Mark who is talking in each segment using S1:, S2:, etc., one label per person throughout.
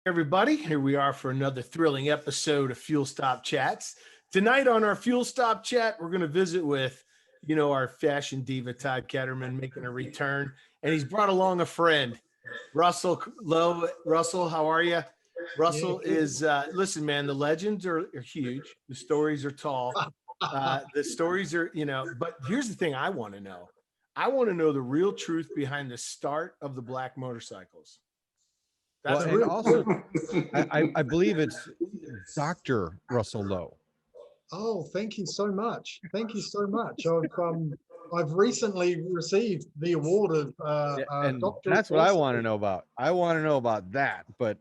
S1: Everybody, here we are for another thrilling episode of Fuel Stop Chats. Tonight on our Fuel Stop Chat, we're going to visit with, our fashion diva, Todd Ketterman, making a return. And he's brought along a friend, Russell Lowe. Russell, how are you? Russell is, listen, man, the legends are huge. The stories are tall. The stories are, but here's the thing I want to know. I want to know the real truth behind the start of the black motorcycles.
S2: Well, and also, I believe it's Dr. Russell Lowe.
S3: Oh, thank you so much. Thank you so much. I've recently received the award of
S2: and
S3: Dr.
S2: that's what I want to know about. I want to know about that, but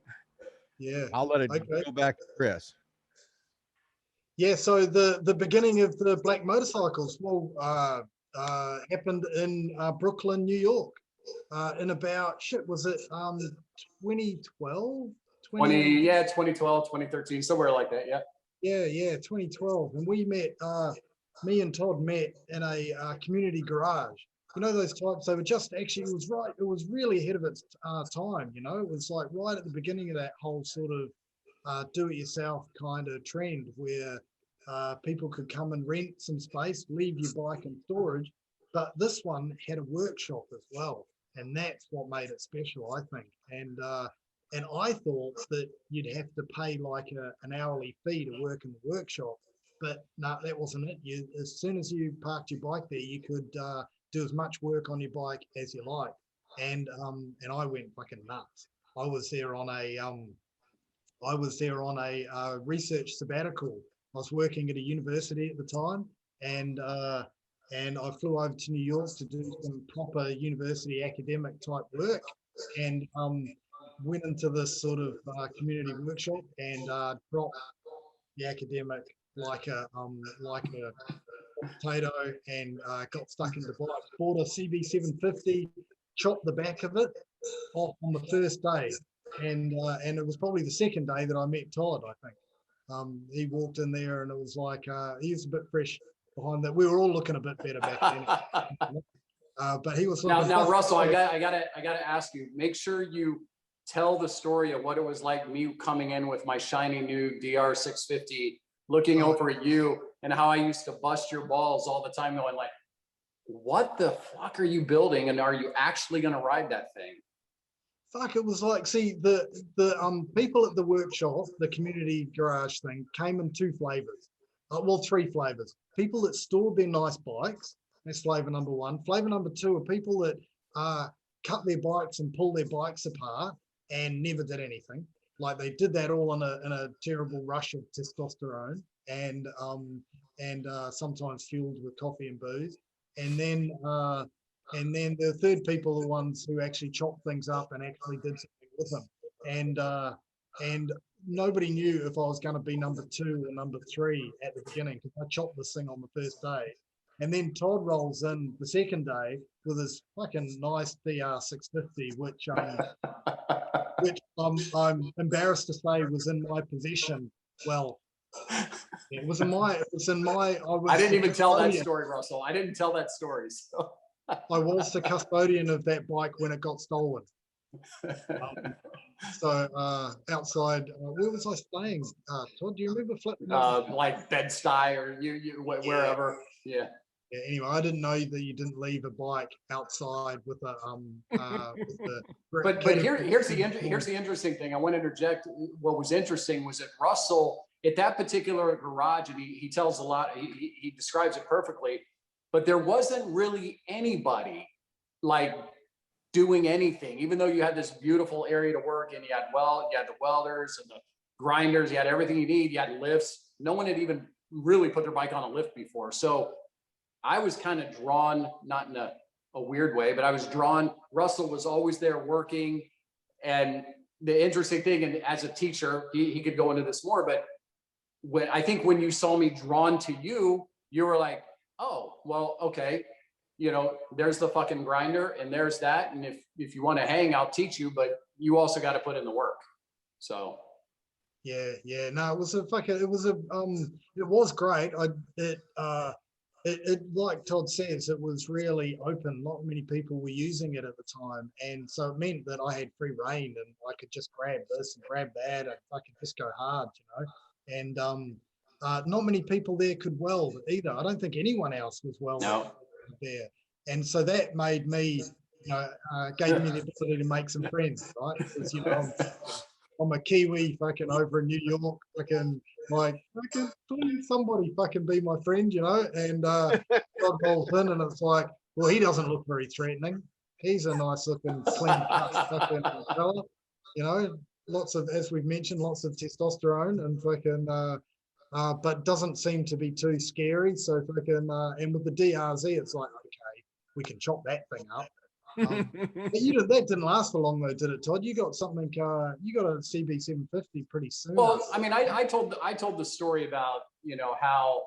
S3: yeah,
S2: I'll let it go back to Chris.
S3: Yeah, so the beginning of the black motorcycles happened in Brooklyn, New York, in about was it 2012?
S4: 2012, 2013, somewhere like that.
S3: Yeah, 2012. And we met, me and Todd met in a community garage. You know, those types, they were just actually, it was really ahead of its time, it was like right at the beginning of that whole sort of do-it-yourself kind of trend where people could come and rent some space, leave your bike in storage, but this one had a workshop as well. And that's what made it special, I think. And I thought that you'd have to pay like an hourly fee to work in the workshop, but no, that wasn't it. As soon as you parked your bike there, you could do as much work on your bike as you like. And I went fucking nuts. I was there on a research sabbatical. I was working at a university at the time, and I flew over to New York to do some proper university academic type work, and went into this sort of community workshop and dropped the academic like a potato and got stuck in the bike. Bought a CB750, chopped the back of it off on the first day, and it was probably the second day that I met Todd. I think he walked in there and it was like he was a bit fresh behind that. We were all looking a bit better back then. But he was
S4: now Russell, I gotta ask you, make sure you tell the story of what it was like me coming in with my shiny new DR650, looking over at you, and how I used to bust your balls all the time going like, what the fuck are you building, and are you actually going to ride that thing?
S3: Fuck, it was like, see, the people at the workshop, the community garage thing, came in two flavors. Three flavors. People that stored their nice bikes, that's flavor number one. Flavor number two are people that cut their bikes and pull their bikes apart and never did anything. Like they did that all in a terrible rush of testosterone and sometimes fueled with coffee and booze. And then the third people are the ones who actually chopped things up and actually did something with them. And nobody knew if I was going to be number two or number three at the beginning, because I chopped this thing on the first day. And then Todd rolls in the second day with his fucking nice DR650, which I'm embarrassed to say was in my possession. Well, it was in my.
S4: I didn't even tell that story, Russell. I didn't tell that story. So.
S3: I was the custodian of that bike when it got stolen. Outside, where was I staying? Todd, do you remember flipping?
S4: Like Bed-Stuy or wherever. Yeah.
S3: Yeah, anyway, I didn't know that you didn't leave a bike outside with a
S4: But here's the interesting thing. I want to interject. What was interesting was that Russell at that particular garage, and he tells a lot. He describes it perfectly. But there wasn't really anybody like doing anything, even though you had this beautiful area to work in. You had the welders and the grinders. You had everything you need. You had lifts. No one had even really put their bike on a lift before. So I was kind of drawn, not in a weird way, but I was drawn. Russell was always there working. And the interesting thing, and as a teacher, he could go into this more, but when you saw me drawn to you, you were like, oh, well, okay. There's the fucking grinder and there's that. And if you want to hang, I'll teach you, but you also got to put in the work. So.
S3: Yeah. No, it was great. it like Todd says, it was really open. Not many people were using it at the time, and so it meant that I had free reign and I could just grab this and grab that and fucking just go hard, And not many people there could weld either. I don't think anyone else was welding there, and so that made me, gave me the ability to make some friends, right? Because I'm a Kiwi fucking over in New York, fucking like, fucking please somebody fucking be my friend, and God rolls in and it's like, well, he doesn't look very threatening. He's a nice looking clean cut fucking fella, lots of, as we've mentioned, lots of testosterone and fucking but doesn't seem to be too scary. So fucking and with the DRZ, it's like, okay, we can chop that thing up. But that didn't last for long though, did it, Todd? You got something. You got a CB750 pretty soon.
S4: Well, I mean, I told the story about how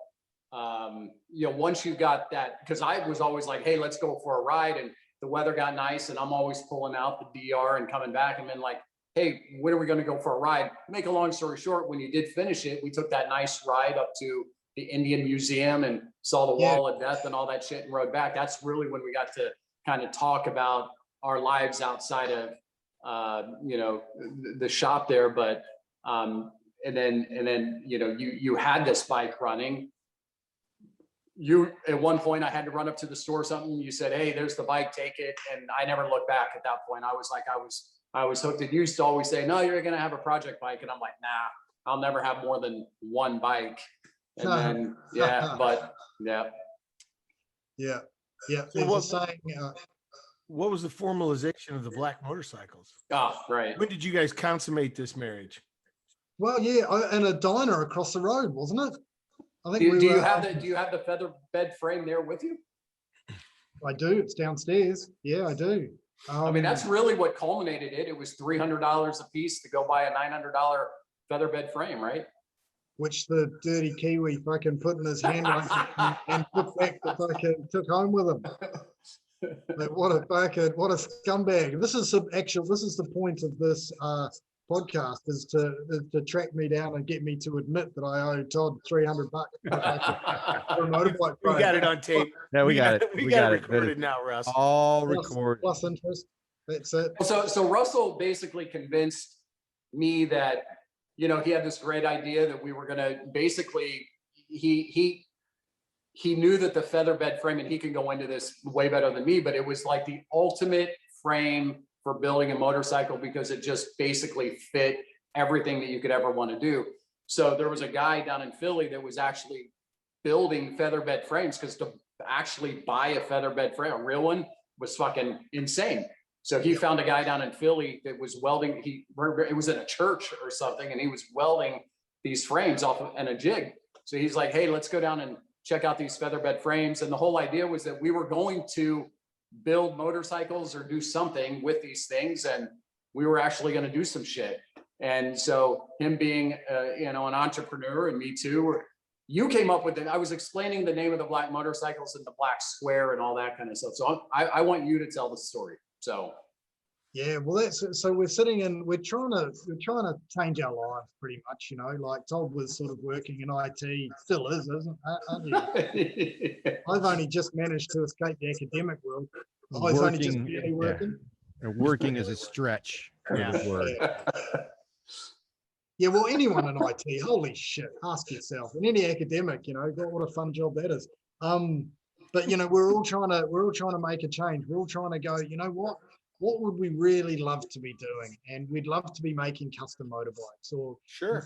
S4: once you got that, because I was always like, hey, let's go for a ride, and the weather got nice, and I'm always pulling out the DR and coming back, and then like, hey, when are we going to go for a ride? Make a long story short, when you did finish it, we took that nice ride up to the Indian Museum and saw the Wall of Death and all that shit and rode back. That's really when we got to kind of talk about our lives outside of the shop there. But and then you had this bike running. You at one point, I had to run up to the store or something. You said, hey, there's the bike, take it. And I never looked back at that point. I was like, I was hooked. And you used to always say, no, you're gonna have a project bike. And I'm like, nah, I'll never have more than one bike. And then
S3: Yeah.
S1: What was the formalization of the black motorcycles?
S4: Oh, right.
S1: When did you guys consummate this marriage?
S3: Well, yeah, in a diner across the road, wasn't it? I think.
S4: Do you have the feather bed frame there with you?
S3: I do. It's downstairs. Yeah, I do.
S4: I mean, that's really what culminated it. It was $300 a piece to go buy a $900 feather bed frame, right?
S3: Which the dirty Kiwi fucking put in his hand and put back the fucking took home with him. Like, what a scumbag. This is the point of this podcast, is to track me down and get me to admit that I owe Todd $300 for a motorbike.
S1: We got it on tape.
S2: Yeah, we got it.
S1: We got it recorded now, Russ.
S2: All recorded.
S3: Plus interest. That's it.
S4: So Russell basically convinced me that he had this great idea that we were going to basically, he knew that the feather bed frame, and he can go into this way better than me, but it was like the ultimate frame for building a motorcycle because it just basically fit everything that you could ever want to do. So there was a guy down in Philly that was actually building feather bed frames, because to actually buy a feather bed frame, a real one, was fucking insane. So he found a guy down in Philly that was welding. It was in a church or something, and he was welding these frames off of and a jig. So he's like, hey, let's go down and check out these feather bed frames. And the whole idea was that we were going to build motorcycles or do something with these things, and we were actually going to do some shit. And so him being an entrepreneur, and me too, you came up with it. I was explaining the name of the black motorcycles and the black square and all that kind of stuff. So I want you to tell the story. So
S3: yeah, well, we're sitting and we're trying to change our lives pretty much, like Todd was sort of working in IT, still is, aren't you? I've only just managed to escape the academic world. I've only just barely working.
S2: Yeah. Working is a stretch.
S3: Yeah, well, anyone in IT, holy shit, ask yourself. And any academic, what a fun job that is. But we're all trying to make a change. We're all trying to go, what would we really love to be doing? And we'd love to be making custom motorbikes, or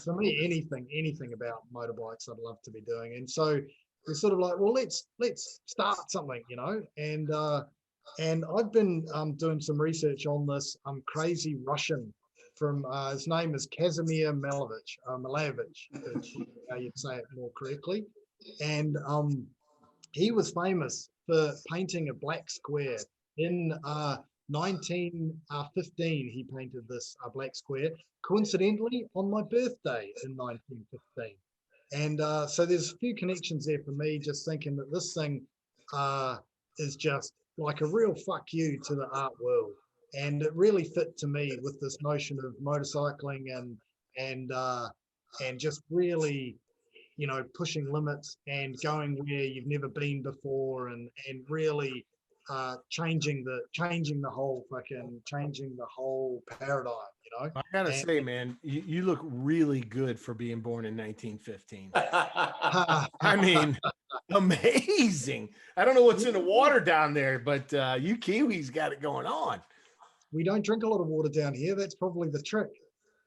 S3: for me, anything about motorbikes I'd love to be doing. And so we're sort of like, well, let's start something, and I've been doing some research on this crazy Russian from his name is Kazimir Malevich, how you'd say it more correctly. And he was famous for painting a black square in 1915. He painted this black square, coincidentally on my birthday in 1915. And so there's a few connections there for me, just thinking that this thing is just like a real fuck you to the art world. And it really fit to me with this notion of motorcycling and just really, pushing limits and going where you've never been before, and really changing the whole paradigm.
S1: I gotta say, man, you look really good for being born in 1915. I mean, amazing. I don't know what's in the water down there, but you Kiwis got it going on.
S3: We don't drink a lot of water down here. That's probably the trick.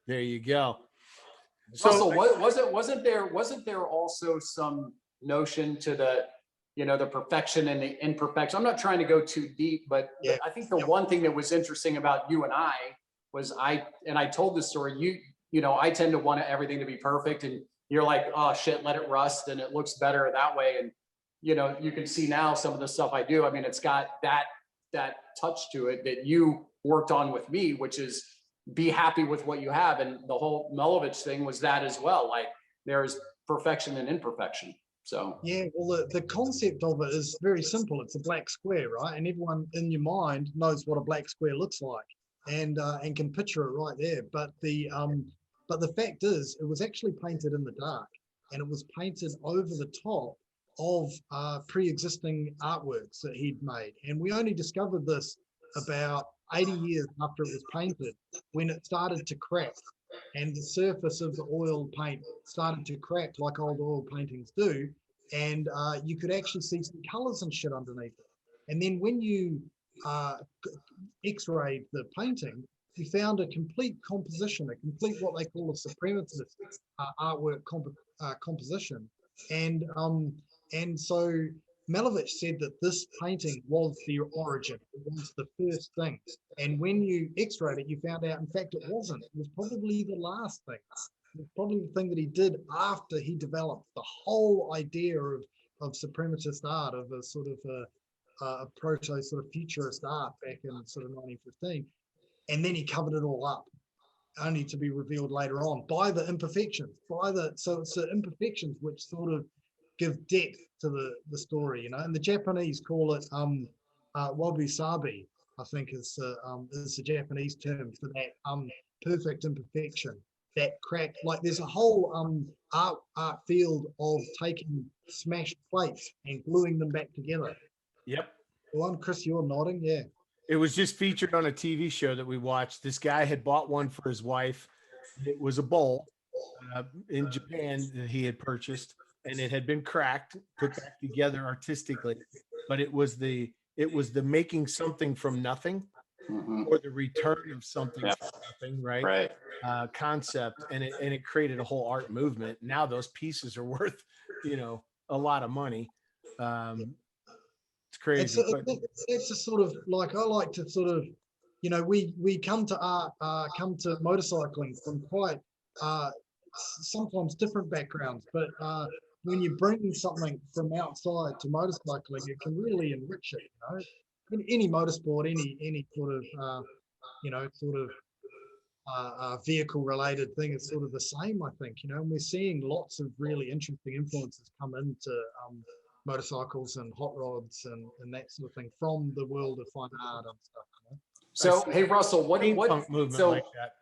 S1: There you go.
S4: So wasn't there also some notion to the perfection and the imperfection? I'm not trying to go too deep, but I think the one thing that was interesting about you and I was I told this story. I tend to want everything to be perfect, and you're like, oh shit, let it rust, and it looks better that way. And you can see now some of the stuff I do. I mean, it's got that touch to it that you worked on with me, which is be happy with what you have. And the whole Melovich thing was that as well. Like there's perfection and imperfection. So
S3: yeah, well, the concept of it is very simple. It's a black square, right? And everyone in your mind knows what a black square looks like, and can picture it right there. But the fact is, it was actually painted in the dark, and it was painted over the top of pre-existing artworks that he'd made. And we only discovered this about 80 years after it was painted, when it started to crack, and the surface of the oil paint started to crack like old oil paintings do, and you could actually see some colors and shit underneath it. And then when you x-rayed the painting, you found a complete composition, a complete what they call a suprematist artwork composition. And so Melovich said that this painting was the origin, it was the first thing. And when you x-rayed it, you found out, in fact, it wasn't. It was probably the last thing. It was probably the thing that he did after he developed the whole idea of suprematist art, of a sort of a proto sort of futurist art back in sort of 1915. And then he covered it all up, only to be revealed later on by the imperfections, so it's the imperfections which sort of give depth to the story, and the Japanese call it wabi sabi, I think is the Japanese term for that perfect imperfection, that crack. Like there's a whole art field of taking smashed plates and gluing them back together.
S1: Yep.
S3: The one, Chris, you're nodding, yeah.
S1: It was just featured on a TV show that we watched. This guy had bought one for his wife. It was a bowl in Japan that he had purchased, and it had been cracked, put back together artistically, but it was the making something from nothing, or the return of something from nothing, right? Concept, and it created a whole art movement. Now those pieces are worth, a lot of money. It's crazy.
S3: It's a sort of like, I like to sort of, we come to art, come to motorcycling from quite sometimes different backgrounds, but when you bring something from outside to motorcycling, it can really enrich it. In any motorsport, any sort of vehicle related thing is sort of the same, I think. And we're seeing lots of really interesting influences come into motorcycles and hot rods and that sort of thing from the world of fine art and stuff.
S4: So hey Russell, what
S1: movement like that?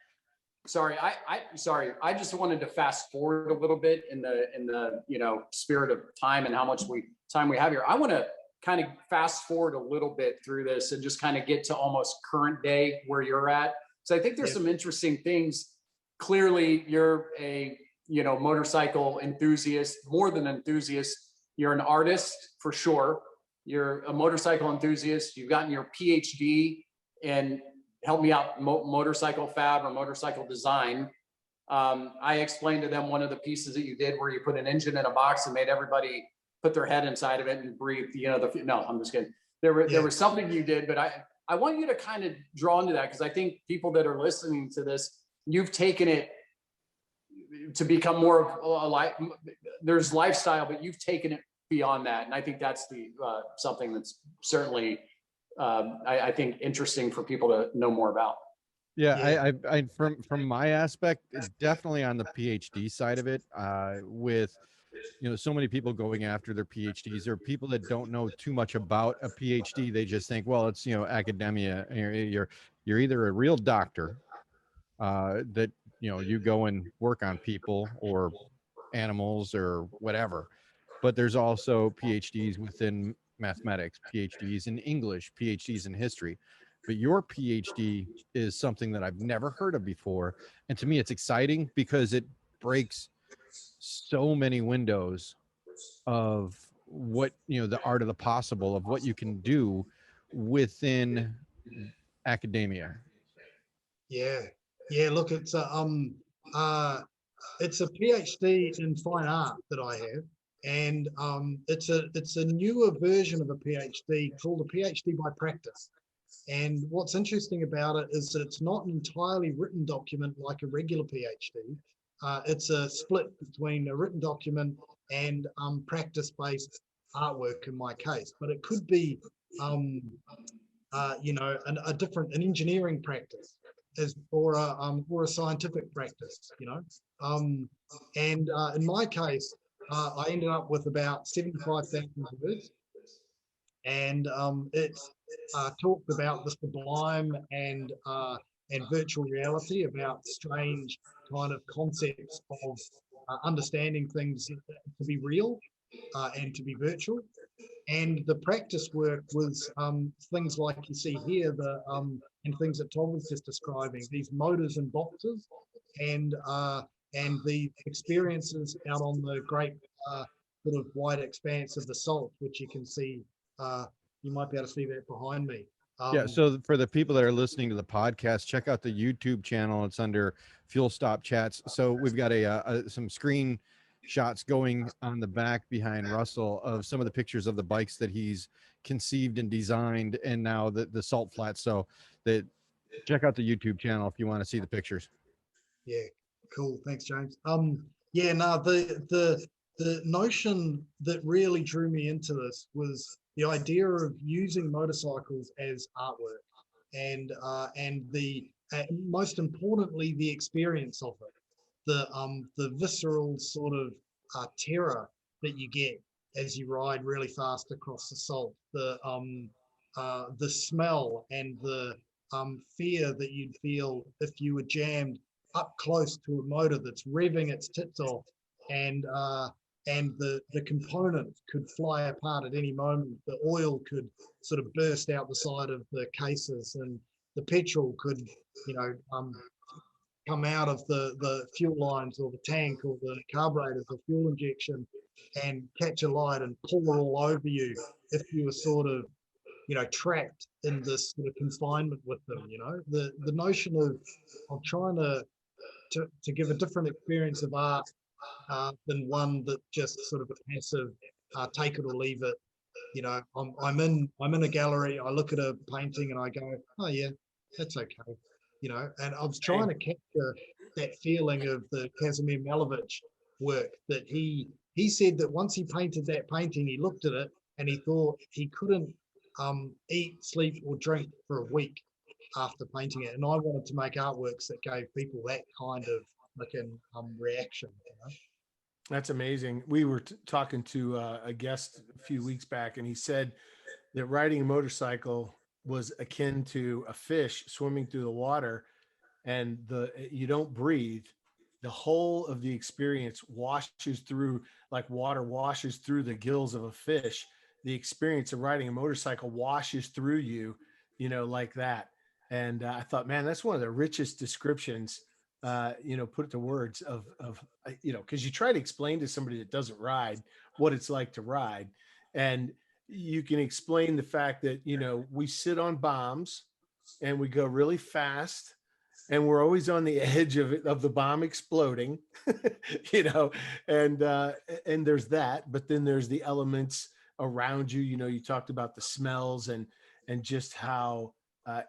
S4: Sorry, I just wanted to fast forward a little bit in the spirit of time and how much time we have here. I want to kind of fast forward a little bit through this and just kind of get to almost current day where you're at. So I think there's some interesting things. Clearly, you're a motorcycle enthusiast, more than enthusiast. You're an artist for sure. You're a motorcycle enthusiast. You've gotten your PhD in, help me out, motorcycle fab or motorcycle design. I explained to them one of the pieces that you did where you put an engine in a box and made everybody put their head inside of it and breathe. No, I'm just kidding. There was something you did, but I want you to kind of draw into that, because I think people that are listening to this, you've taken it to become more of a life. There's lifestyle, but you've taken it beyond that, and I think that's something that's certainly I think interesting for people to know more about.
S2: Yeah. I from my aspect, it's definitely on the PhD side of it. With so many people going after their PhDs, or people that don't know too much about a PhD. They just think, well, it's academia. You're either a real doctor that you go and work on people, or animals or whatever. But there's also PhDs within mathematics, PhDs in English, PhDs in history. But your PhD is something that I've never heard of before. And to me, it's exciting because it breaks so many windows of what, the art of the possible, of what you can do within academia.
S3: Yeah, yeah. Look, it's a PhD in fine art that I have, and it's a newer version of a PhD called a PhD by practice. And what's interesting about it is that it's not an entirely written document like a regular PhD. It's a split between a written document and practice-based artwork in my case. But it could be, an engineering practice or a scientific practice. And in my case, I ended up with about 75,000 words, and it talked about the sublime and virtual reality, about strange kind of concepts of understanding things to be real and to be virtual. And the practice work was things like you see here, and things that Tom was just describing, these motors and boxes, and the experiences out on the great sort of wide expanse of the salt, which you can see. You might be able to see that behind me.
S2: Yeah, so for the people that are listening to the podcast, check out the YouTube channel. It's under Fuel Stop Chats. So we've got some screen shots going on the back behind Russell of some of the pictures of the bikes that he's conceived and designed, and now the salt flats. So that check out the YouTube channel if you want to see the pictures.
S3: Yeah, cool. Thanks, James. Yeah, no, the notion that really drew me into this was the idea of using motorcycles as artwork, and the most importantly, the experience of it, the visceral sort of terror that you get as you ride really fast across the salt, the smell and the fear that you'd feel if you were jammed up close to a motor that's revving its tits off, and the components could fly apart at any moment. The oil could sort of burst out the side of the cases, and the petrol could, come out of the fuel lines or the tank or the carburetors or fuel injection and catch a light and pour all over you if you were sort of, trapped in this sort of confinement with them. The notion of trying to give a different experience of art than one that just sort of a passive take it or leave it. I'm in a gallery, I look at a painting and I go, oh yeah, that's okay. And I was trying to capture that feeling of the Kazimir Malevich work, that he said that once he painted that painting, he looked at it and he thought he couldn't eat, sleep or drink for a week after painting it. And I wanted to make artworks that gave people that kind of reaction.
S1: That's amazing. We were talking to a guest a few weeks back, and he said that riding a motorcycle was akin to a fish swimming through the water, and you don't breathe. The whole of the experience washes through, like water washes through the gills of a fish. The experience of riding a motorcycle washes through you, like that. And I thought, man, that's one of the richest descriptions, put to words of, because you try to explain to somebody that doesn't ride what it's like to ride. And you can explain the fact that, we sit on bombs and we go really fast and we're always on the edge of the bomb exploding, and there's that, but then there's the elements around you. You talked about the smells and just how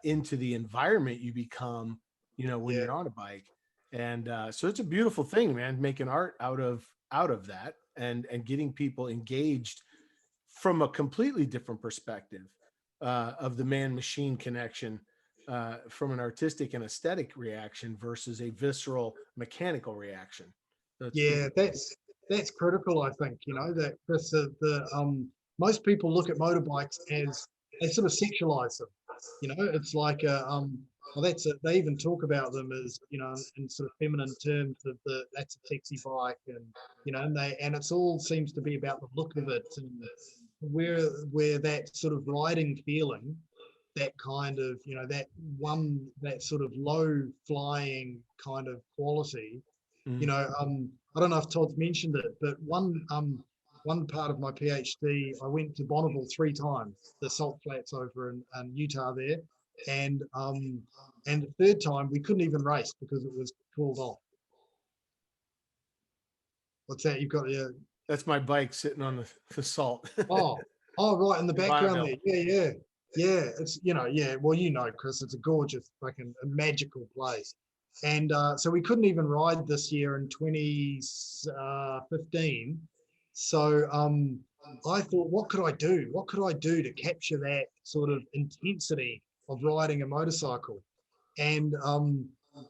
S1: into the environment you become, when you're on a bike. And so it's a beautiful thing, man, making art out of that and getting people engaged from a completely different perspective of the man-machine connection, from an artistic and aesthetic reaction versus a visceral mechanical reaction.
S3: That's critical. I think, that Chris, most people look at motorbikes as they sort of sexualize them. It's like well, they even talk about them as, you know, in sort of feminine terms of that's a sexy bike, and and it's all seems to be about the look of it, and where that sort of riding feeling, that kind of, that sort of low flying kind of quality. I don't know if Todd's mentioned it, but one part of my PhD, I went to Bonneville 3 times, the salt flats over in Utah there, and the third time we couldn't even race because it was called off. What's that? You've got your
S1: That's my bike sitting on the salt.
S3: oh right in the background
S1: Bonneville.
S3: there. Yeah. It's well, Chris, it's a gorgeous fucking magical place. And so we couldn't even ride this year in 2015. So I thought, what could I do? What could I do to capture that sort of intensity of riding a motorcycle? And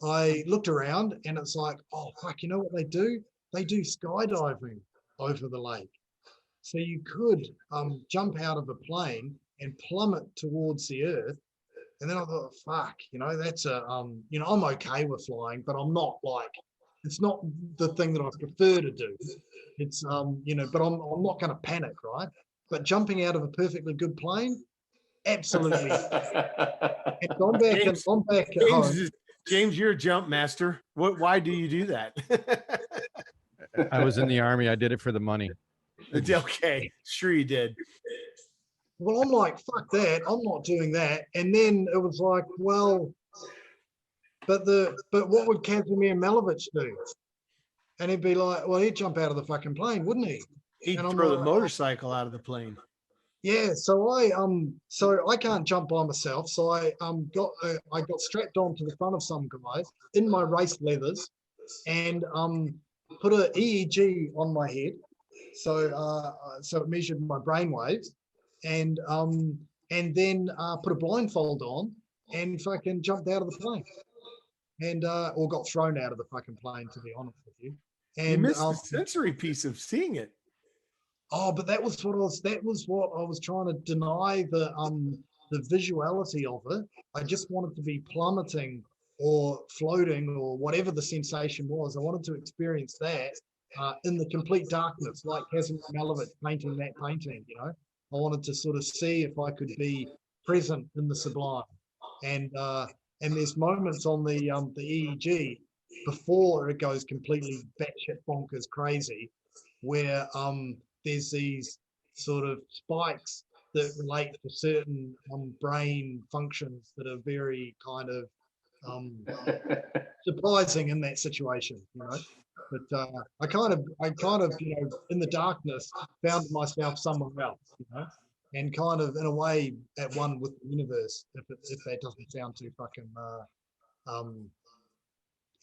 S3: I looked around, and it's like, oh fuck, you know what they do? They do skydiving over the lake. So you could jump out of a plane and plummet towards the earth. And then I thought, fuck, that's I'm okay with flying, but I'm not it's not the thing that I prefer to do. It's, but I'm not going to panic, right? But jumping out of a perfectly good plane, absolutely. And I'm back at home.
S1: James, you're a jump master. Why do you do that?
S2: I was in the Army. I did it for the money.
S1: Okay, sure you did.
S3: Well, I'm like, fuck that. I'm not doing that. And then it was like, well, but what would Kazimir Malevich do? And he'd be like, well, he'd jump out of the fucking plane, wouldn't he?
S1: He'd throw the motorcycle out of the plane.
S3: Yeah, so I can't jump by myself. So I got strapped onto the front of some guy in my race leathers, and put an EEG on my head, so it measured my brain waves, and then put a blindfold on and fucking jumped out of the plane, and or got thrown out of the fucking plane, to be honest with you. And
S1: you missed the sensory piece of seeing it.
S3: Oh, but that was what I was trying to deny, the visuality of it. I just wanted to be plummeting or floating or whatever the sensation was. I wanted to experience that in the complete darkness, like Kazimir Malevich painting that painting. I wanted to sort of see if I could be present in the sublime. And there's moments on the EEG before it goes completely batshit bonkers crazy, where there's these sort of spikes that relate to certain brain functions that are very kind of surprising in that situation, But I kind of, in the darkness, found myself somewhere else, and kind of in a way at one with the universe. If that doesn't sound too fucking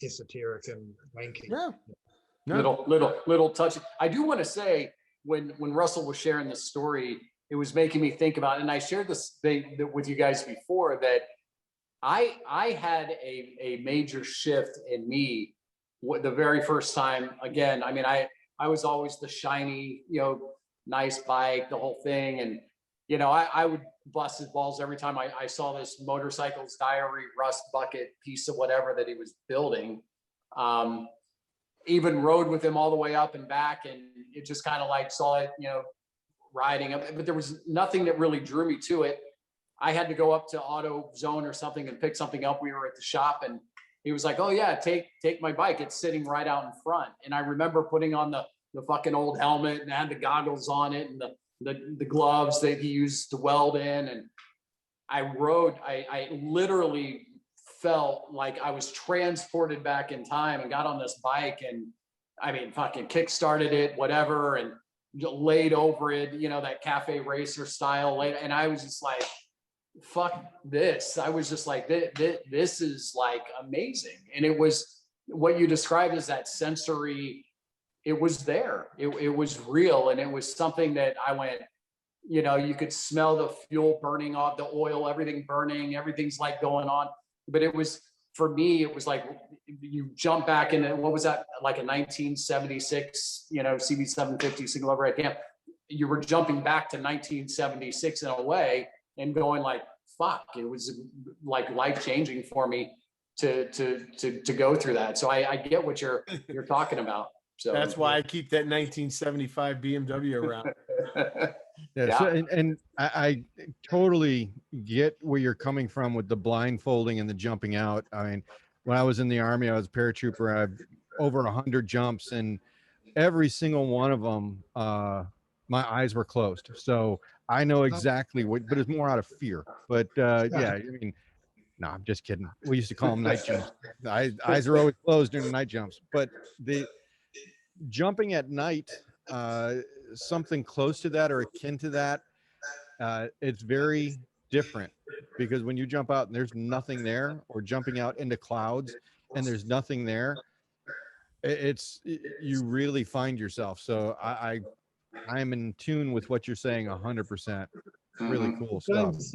S3: esoteric and wanky.
S1: Yeah. No.
S4: Little touch. I do want to say, when Russell was sharing this story, it was making me think about, and I shared this with you guys before, that I had a major shift in me the very first time. Again, I mean, I was always the shiny, nice bike, the whole thing. And, I would bust his balls every time I saw this motorcycle's diary rust bucket piece of whatever that he was building. Even rode with him all the way up and back, and it just kind of like saw it, riding up, but there was nothing that really drew me to it. I had to go up to AutoZone or something and pick something up. We were at the shop, and he was like, "Oh yeah, take my bike. It's sitting right out in front." And I remember putting on the fucking old helmet and had the goggles on it and the gloves that he used to weld in. And I rode, I literally felt like I was transported back in time and got on this bike, and I mean, fucking kick-started it, whatever, and laid over it, that cafe racer style. And I was just like, fuck this. I was just like, this is like amazing. And it was what you described as that sensory, it was there. It was real. And it was something that I went, you could smell the fuel burning off, the oil, everything burning, everything's like going on. But it was, for me, it was like you jump back into, what was that, like a 1976, CB750 single overhead cam. You were jumping back to 1976 in a way and going like, fuck, it was like life-changing for me to go through that. So I get what you're talking about. So
S1: That's why I keep that 1975 BMW around.
S2: Yeah. So, and I totally get where you're coming from with the blindfolding and the jumping out. I mean, when I was in the Army, I was a paratrooper. I've over 100 jumps, and every single one of them, my eyes were closed. So I know exactly what, but it's more out of fear. But yeah, I mean, no, I'm just kidding. We used to call them night jumps. Eyes are always closed during the night jumps. But the jumping at night, something close to that or akin to that, it's very different, because when you jump out and there's nothing there, or jumping out into clouds and there's nothing there, you really find yourself. So I'm in tune with what you're saying 100%. Really cool stuff.
S3: James,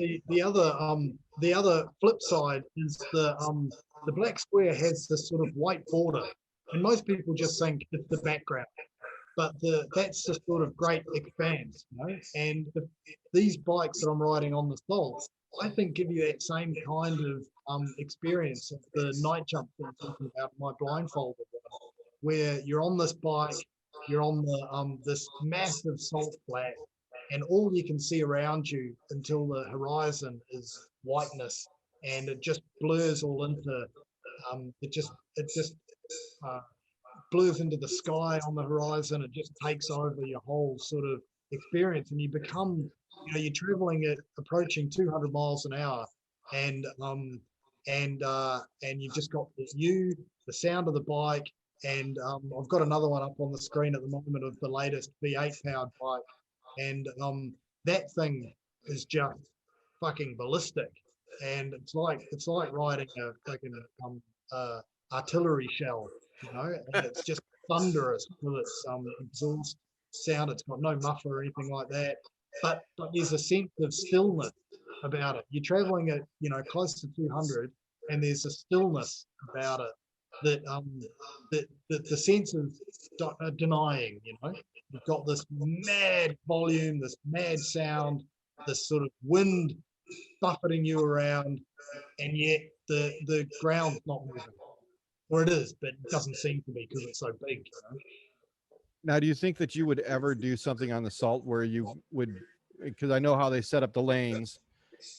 S3: the other flip side is the black square has this sort of white border, and most people just think it's the background, but that's the sort of great expanse, you know. And these bikes that I'm riding on the Salt, I think, give you that same kind of experience of the night jump that I'm talking about, my blindfolded one, where you're on this bike, you're on the this massive salt flat, and all you can see around you until the horizon is whiteness, and it just blurs all into it just blurs into the sky on the horizon. It just takes over your whole sort of experience, and you become, you know, you're traveling at approaching 200 miles an hour, and you've just got the sound of the bike, and I've got another one up on the screen at the moment of the latest V8 powered bike, and that thing is just fucking ballistic, and it's like riding a fucking artillery shell, you know, and it's just thunderous with its exhaust sound. It's got no muffler or anything like that, but there's a sense of stillness about it. You're traveling at, you know, close to 200, and there's a stillness about it that the sense of denying, you know. You've got this mad volume, this mad sound, this sort of wind buffeting you around, and yet the ground's not moving. Or it is, but it doesn't seem to be because it's so big, you know?
S2: Now, do you think that you would ever do something on the Salt where you would, because I know how they set up the lanes,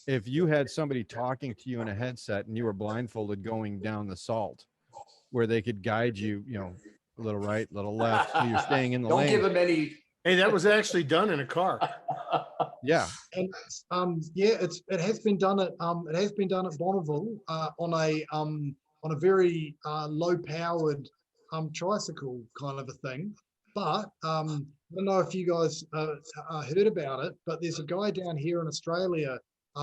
S2: if you had somebody talking to you in a headset and you were blindfolded going down the Salt, where they could guide you, you know, a little right, a little left, so you're staying in the lane.
S4: Don't give them any.
S1: Hey, that was actually done in a car.
S2: Yeah.
S3: And yeah, it has been done at Bonneville on a very low powered tricycle kind of a thing. But I don't know if you guys heard about it, but there's a guy down here in Australia.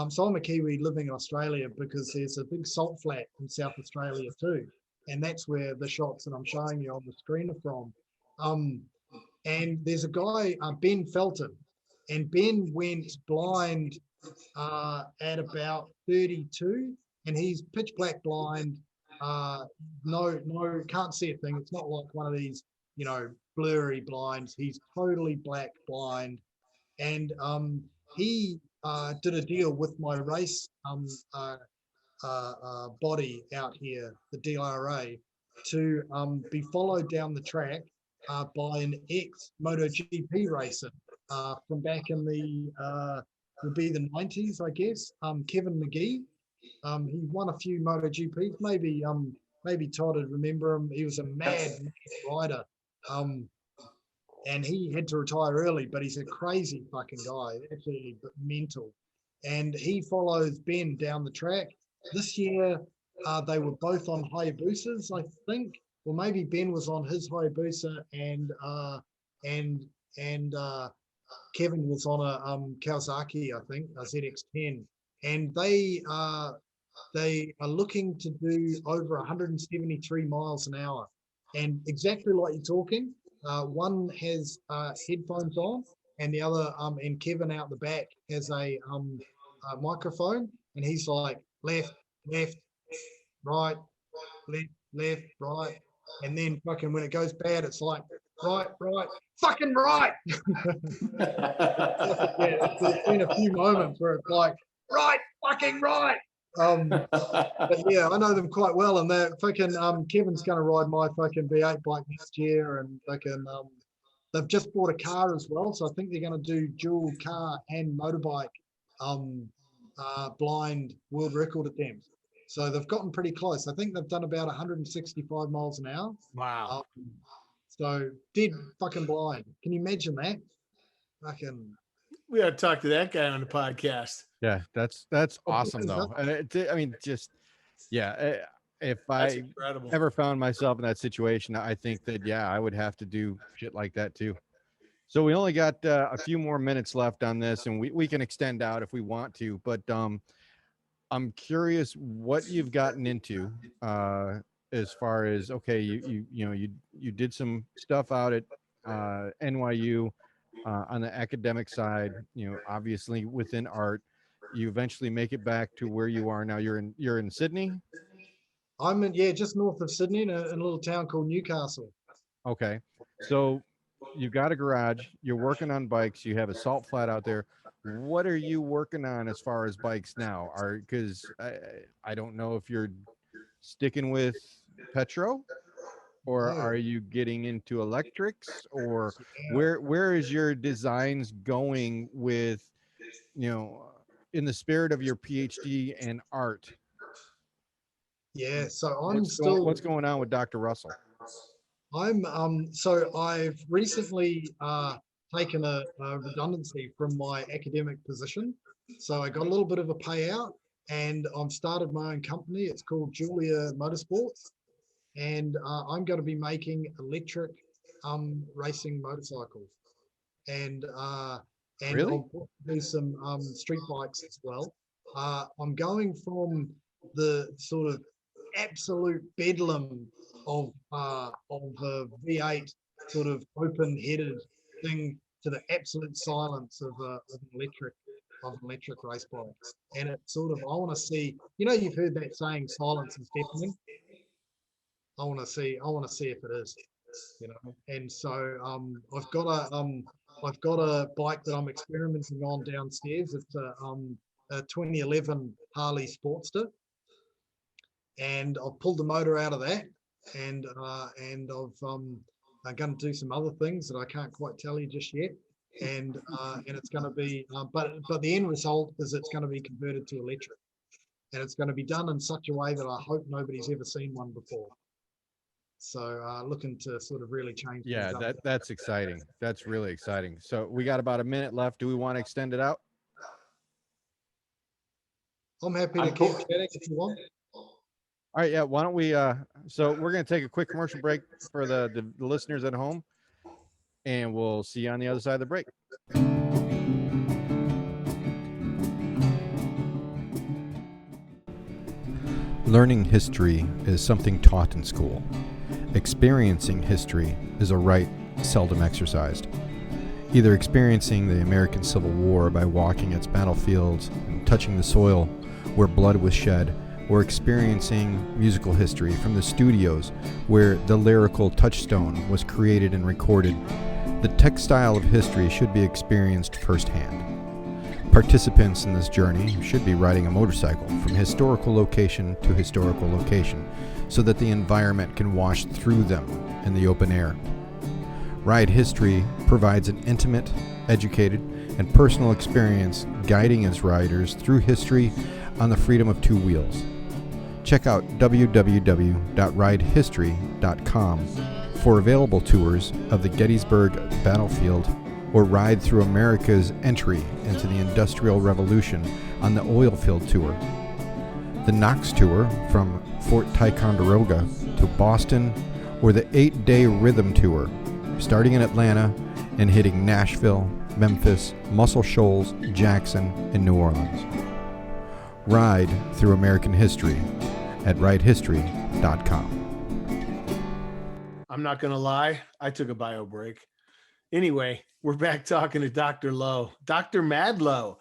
S3: So I'm a Kiwi living in Australia, because there's a big salt flat in South Australia too. And that's where the shots that I'm showing you on the screen are from. And there's a guy, Ben Felton, and Ben went blind at about 32, and he's pitch black blind. No, can't see a thing. It's not like one of these, you know, blurry blinds. He's totally black blind, and he did a deal with my race body out here, the DRA, to be followed down the track by an ex-MotoGP racer from back in the would be the 90s, I guess. Kevin McGee. He won a few MotoGPs. Maybe Todd would remember him. He was a mad rider, and he had to retire early. But he's a crazy fucking guy, absolutely mental. And he follows Ben down the track. This year, they were both on Hayabusas, I think, or maybe Ben was on his Hayabusa, and Kevin was on a Kawasaki, I think, a ZX10, and they are looking to do over 173 miles an hour, and exactly like you're talking. One has headphones on, and the other, and Kevin out the back has a microphone, and he's like left, right, left, right, and then fucking when it goes bad, it's like right, fucking right. Yeah, there's been a few moments where it's like right, fucking right. But yeah, I know them quite well, and they're fucking. Kevin's gonna ride my fucking V8 bike next year, and fucking. They've just bought a car as well, so I think they're gonna do dual car and motorbike, blind world record attempts. So they've gotten pretty close. I think they've done about 165 miles an hour.
S1: Wow.
S3: So dead fucking blind. Can you imagine that? Fucking.
S1: We got to talk to that guy on the podcast.
S2: Yeah, that's awesome though. And I mean, just if
S1: That's
S2: I
S1: incredible.
S2: ever found myself in that situation, I think that I would have to do shit like that too. So we only got a few more minutes left on this, and we can extend out if we want to. But I'm curious what you've gotten into as far as you did some stuff out at NYU on the academic side. Obviously within art, you eventually make it back to where you are now. You're in Sydney.
S3: I'm in just north of Sydney in a little town called Newcastle.
S2: Okay, so you've got a garage. You're working on bikes. You have a salt flat out there. What are you working on as far as bikes now? Because I don't know if you're sticking with Petro, or are you getting into electrics, or where is your designs going with, in the spirit of your PhD and art?
S3: Yeah, so
S2: what's going on with Dr. Russell?
S3: So I've recently taken a redundancy from my academic position. So I got a little bit of a payout, and I've started my own company. It's called Julia Motorsports, and I'm going to be making electric racing motorcycles, and
S2: Really?
S3: I'll do some street bikes as well. I'm going from the sort of absolute bedlam of a V8 sort of open-headed thing to the absolute silence of an electric race bike. And it sort of, I want to see, you've heard that saying, silence is deafening. I want to see if it is, And so I've got a bike that I'm experimenting on downstairs. It's a 2011 Harley Sportster, and I've pulled the motor out of that, and I'm going to do some other things that I can't quite tell you just yet, and it's going to be, but the end result is it's going to be converted to electric, and it's going to be done in such a way that I hope nobody's ever seen one before. So looking to sort of really change.
S2: Yeah, that's exciting. That's really exciting. So we got about a minute left. Do we want to extend it out?
S3: I'm happy to keep chatting if you want.
S2: All right, yeah. Why don't we? So we're going to take a quick commercial break for the listeners at home, and we'll see you on the other side of the break. Learning history is something taught in school. Experiencing history is a right seldom exercised. Either experiencing the American Civil War by walking its battlefields and touching the soil where blood was shed, or experiencing musical history from the studios where the lyrical touchstone was created and recorded, the textile of history should be experienced firsthand. Participants in this journey should be riding a motorcycle from historical location to historical location so that the environment can wash through them in the open air. Ride History provides an intimate, educated, and personal experience guiding its riders through history on the freedom of two wheels. Check out www.ridehistory.com for available tours of the Gettysburg Battlefield, or ride through America's entry into the Industrial Revolution on the Oilfield Tour. The Knox Tour from Fort Ticonderoga to Boston, or the 8-day Rhythm Tour, starting in Atlanta and hitting Nashville, Memphis, Muscle Shoals, Jackson, and New Orleans. Ride through American history at ridehistory.com.
S1: I'm not going to lie. I took a bio break. Anyway, we're back talking to Dr. Lowe, Dr. Mad Lowe.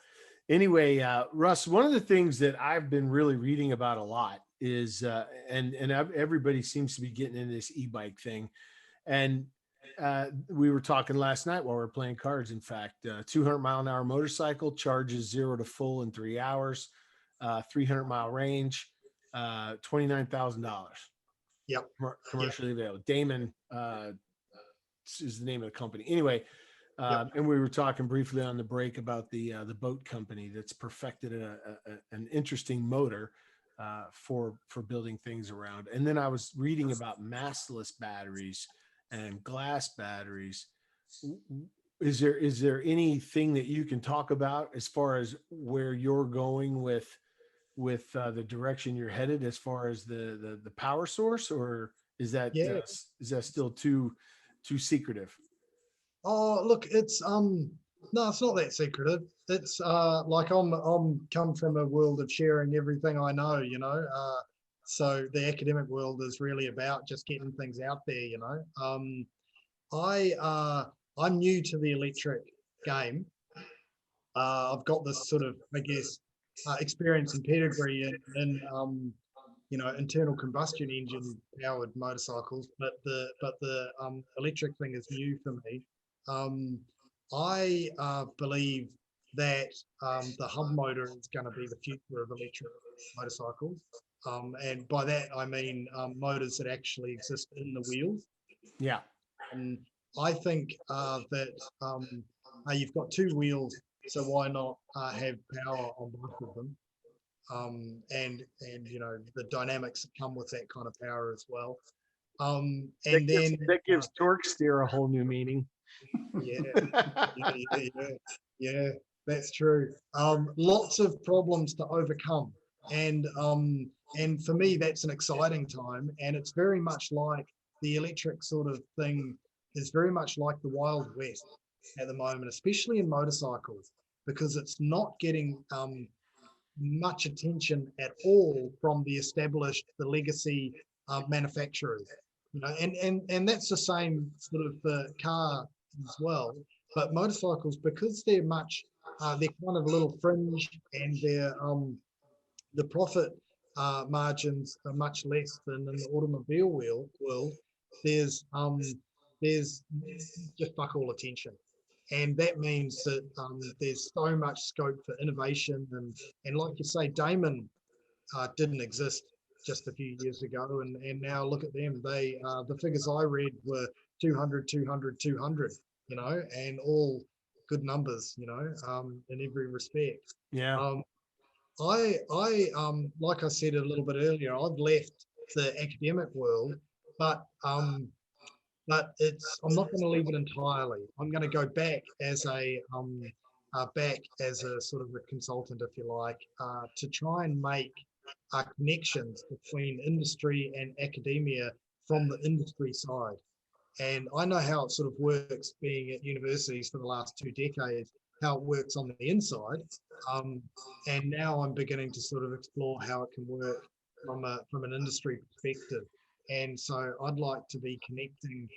S1: Anyway, Russ, one of the things that I've been really reading about a lot is, and everybody seems to be getting into this e-bike thing. And we were talking last night while we were playing cards. In fact, 200 mile an hour motorcycle charges 0 to full in 3 hours. 300-mile range, $29,000.
S3: Yep.
S1: Commercially available. Damon is the name of the company. Anyway, and we were talking briefly on the break about the boat company that's perfected an interesting motor for building things around. And then I was reading about massless batteries and glass batteries. Is there anything that you can talk about as far as where you're going with the direction you're headed as far as the power source, or is that still too secretive?
S3: Oh, look, it's no, it's not that secretive. It's like I'm come from a world of sharing everything I know, you know. So the academic world is really about just getting things out there, you know. I'm new to the electric game. I've got this sort of, I guess, experience and pedigree in you know, internal combustion engine powered motorcycles, but the electric thing is new for me. I believe that the hub motor is going to be the future of electric motorcycles, and by that I mean motors that actually exist in the wheels.
S1: Yeah.
S3: And I think that you've got two wheels, so why not have power on both of them? And you know, the dynamics that come with that kind of power as well. And
S1: that gives torque steer a whole new meaning.
S3: Yeah, that's true. Lots of problems to overcome, and for me that's an exciting time, and it's very much like the electric sort of thing is very much like the Wild West at the moment, especially in motorcycles, because it's not getting much attention at all from the established, the legacy manufacturers, you know, and that's the same sort of for car as well. But motorcycles, because they're much, they're kind of a little fringe, and they're the profit margins are much less than in the automobile world. There's just fuck all attention. And that means that there's so much scope for innovation, and like you say, Damon didn't exist just a few years ago, and now look at them. They the figures I read were 200, 200, 200, you know, and all good numbers, you know, in every respect.
S1: Yeah.
S3: I like I said a little bit earlier, I've left the academic world, but it's, I'm not going to leave it entirely. I'm going to go back as a sort of a consultant, if you like, to try and make connections between industry and academia from the industry side. And I know how it sort of works being at universities for the last 2 decades, how it works on the inside. And now I'm beginning to sort of explore how it can work from an industry perspective. And so I'd like to be connecting